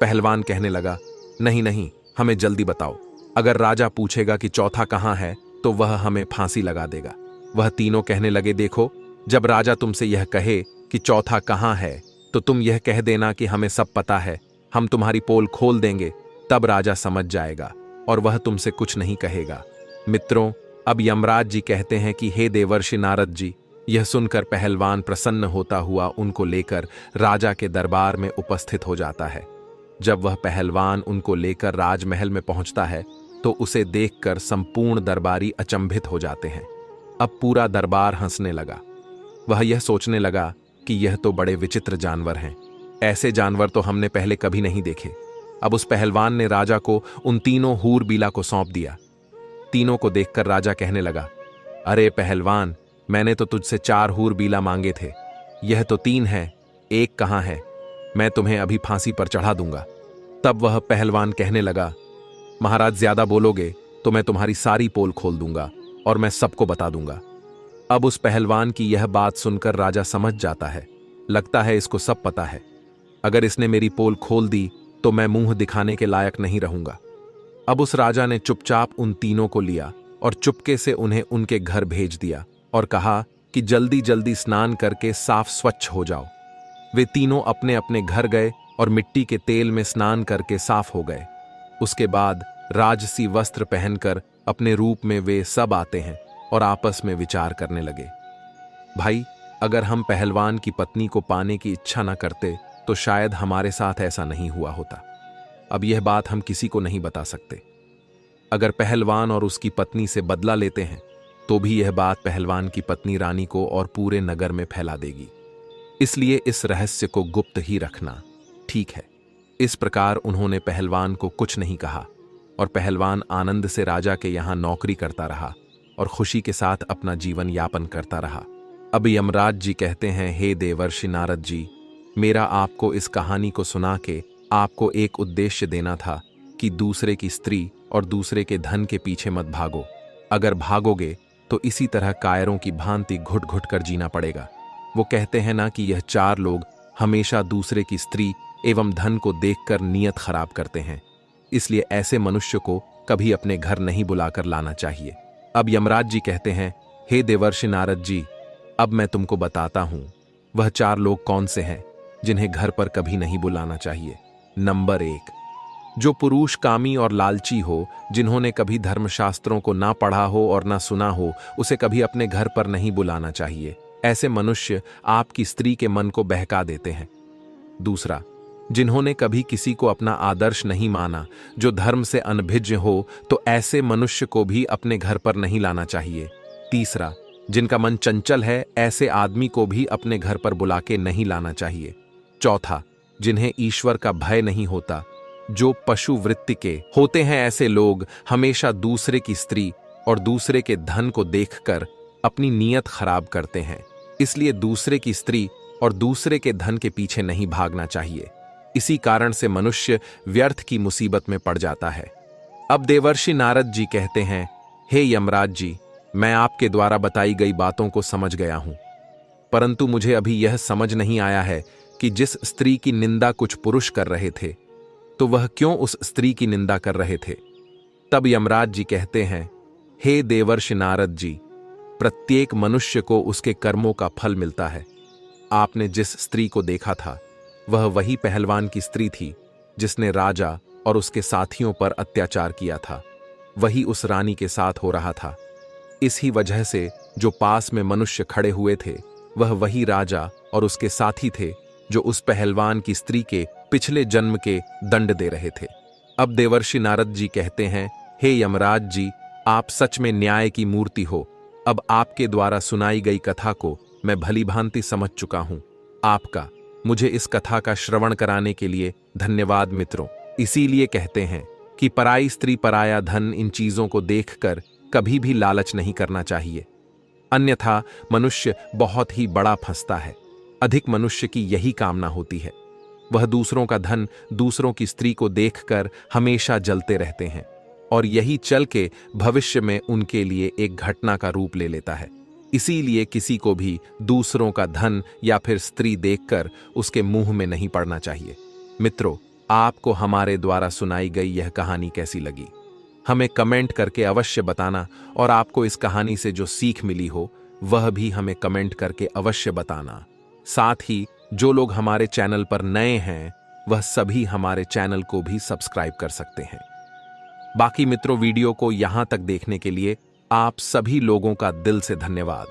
Speaker 1: पहलवान कहने लगा, नहीं नहीं, हमें जल्दी बताओ। अगर राजा पूछेगा कि चौथा कहां है तो वह हमें फांसी लगा देगा। वह तीनों कहने लगे, देखो, जब राजा तुमसे यह कहे कि चौथा कहां है तो तुम यह कह देना कि हमें सब पता है, हम तुम्हारी पोल खोल देंगे। तब राजा समझ जाएगा और वह तुमसे कुछ नहीं कहेगा। मित्रों, अब यमराज जी कहते हैं कि हे देवर्षि नारद जी। यह सुनकर पहलवान प्रसन्न होता हुआ उनको लेकर राजा के दरबार में उपस्थित हो जाता है। जब वह पहलवान उनको लेकर राजमहल में पहुंचता है तो उसे देखकर संपूर्ण दरबारी अचंभित हो जाते हैं। अब पूरा दरबार हंसने लगा। वह यह सोचने लगा कि यह तो बड़े विचित्र जानवर हैं, ऐसे जानवर तो हमने पहले कभी नहीं देखे। अब उस पहलवान ने राजा को उन तीनों हूर बीला को सौंप दिया। तीनों को देखकर राजा कहने लगा, अरे पहलवान, मैंने तो तुझसे 4 हूर बीला मांगे थे, यह तो 3 है, एक कहां है? मैं तुम्हें अभी फांसी पर चढ़ा दूंगा। तब वह पहलवान कहने लगा, महाराज, ज्यादा बोलोगे तो मैं तुम्हारी सारी पोल खोल दूंगा और मैं सबको बता दूंगा। अब उस पहलवान की यह बात सुनकर राजा समझ जाता है, लगता है इसको सब पता है। अगर इसने मेरी पोल खोल दी तो मैं मुंह दिखाने के लायक नहीं रहूंगा। अब उस राजा ने चुपचाप उन तीनों को लिया और चुपके से उन्हें उनके घर भेज दिया और कहा कि जल्दी जल्दी स्नान करके साफ स्वच्छ हो जाओ। वे तीनों अपने अपने घर गए और मिट्टी के तेल में स्नान करके साफ हो गए। उसके बाद राजसी वस्त्र पहनकर अपने रूप में वे सब आते हैं और आपस में विचार करने लगे, भाई, अगर हम पहलवान की पत्नी को पाने की इच्छा न करते तो शायद हमारे साथ ऐसा नहीं हुआ होता। अब यह बात हम किसी को नहीं बता सकते। अगर पहलवान और उसकी पत्नी से बदला लेते हैं तो भी यह बात पहलवान की पत्नी रानी को और पूरे नगर में फैला देगी। इसलिए इस रहस्य को गुप्त ही रखना ठीक है। इस प्रकार उन्होंने पहलवान को कुछ नहीं कहा और पहलवान आनंद से राजा के यहां नौकरी करता रहा और खुशी के साथ अपना जीवन यापन करता रहा। अब यमराज जी कहते हैं, हे देवर्षि नारद जी, मेरा आपको इस कहानी को सुना के आपको एक उद्देश्य देना था कि दूसरे की स्त्री और दूसरे के धन के पीछे मत भागो। अगर भागोगे तो इसी तरह कायरों की भांति घुट घुट कर जीना पड़ेगा। वो कहते हैं ना कि यह 4 लोग हमेशा दूसरे की स्त्री एवं धन को देखकर नीयत खराब करते हैं, इसलिए ऐसे मनुष्य को कभी अपने घर नहीं बुलाकर लाना चाहिए। अब यमराज जी कहते हैं, हे देवर्षि नारद जी, अब मैं तुमको बताता हूं वह 4 लोग कौन से हैं जिन्हें घर पर कभी नहीं बुलाना चाहिए। नंबर 1, जो पुरुष कामी और लालची हो, जिन्होंने कभी धर्मशास्त्रों को ना पढ़ा हो और ना सुना हो, उसे कभी अपने घर पर नहीं बुलाना चाहिए। ऐसे मनुष्य आपकी स्त्री के मन को बहका देते हैं। दूसरा, जिन्होंने कभी किसी को अपना आदर्श नहीं माना, जो धर्म से अनभिज्ञ हो, तो ऐसे मनुष्य को भी अपने घर पर नहीं लाना चाहिए। तीसरा, जिनका मन चंचल है, ऐसे आदमी को भी अपने घर पर बुला के नहीं लाना चाहिए। चौथा, जिन्हें ईश्वर का भय नहीं होता, जो पशु वृत्ति के होते हैं, ऐसे लोग हमेशा दूसरे की स्त्री और दूसरे के धन को देखकर अपनी नीयत खराब करते हैं। इसलिए दूसरे की स्त्री और दूसरे के धन के पीछे नहीं भागना चाहिए। इसी कारण से मनुष्य व्यर्थ की मुसीबत में पड़ जाता है। अब देवर्षि नारद जी कहते हैं, हे यमराज जी, मैं आपके द्वारा बताई गई बातों को समझ गया हूं, परंतु मुझे अभी यह समझ नहीं आया है कि जिस स्त्री की निंदा कुछ पुरुष कर रहे थे, तो वह क्यों उस स्त्री की निंदा कर रहे थे। तब यमराज जी कहते हैं, हे देवर्षि नारद जी, प्रत्येक मनुष्य को उसके कर्मों का फल मिलता है। आपने जिस स्त्री को देखा था, वह वही पहलवान की स्त्री थी जिसने राजा और उसके साथियों पर अत्याचार किया था। वही उस रानी के साथ हो रहा था। इसी वजह से जो पास में मनुष्य खड़े हुए थे, वह वही राजा और उसके साथी थे जो उस पहलवान की स्त्री के पिछले जन्म के दंड दे रहे थे। अब देवर्षि नारद जी कहते हैं, हे यमराज जी, आप सच में न्याय की मूर्ति हो। अब आपके द्वारा सुनाई गई कथा को मैं भली भांति समझ चुका हूं। आपका मुझे इस कथा का श्रवण कराने के लिए धन्यवाद मित्रों। इसीलिए कहते हैं कि पराई स्त्री पराया धन, इन चीजों को देखकर कभी भी लालच नहीं करना चाहिए, अन्यथा मनुष्य बहुत ही बड़ा फंसता है। अधिक मनुष्य की यही कामना होती है। वह दूसरों का धन, दूसरों की स्त्री को देखकर हमेशा जलते रहते हैं, और यही चल के भविष्य में उनके लिए एक घटना का रूप ले लेता है। इसीलिए किसी को भी दूसरों का धन या फिर स्त्री देखकर उसके मुंह में नहीं पड़ना चाहिए। मित्रों, आपको हमारे द्वारा सुनाई गई यह कहानी कैसी लगी, हमें कमेंट करके अवश्य बताना, और आपको इस कहानी से जो सीख मिली हो वह भी हमें कमेंट करके अवश्य बताना। साथ ही जो लोग हमारे चैनल पर नए हैं, वह सभी हमारे चैनल को भी सब्सक्राइब कर सकते हैं। बाकी मित्रों, वीडियो को यहां तक देखने के लिए आप सभी लोगों का दिल से धन्यवाद।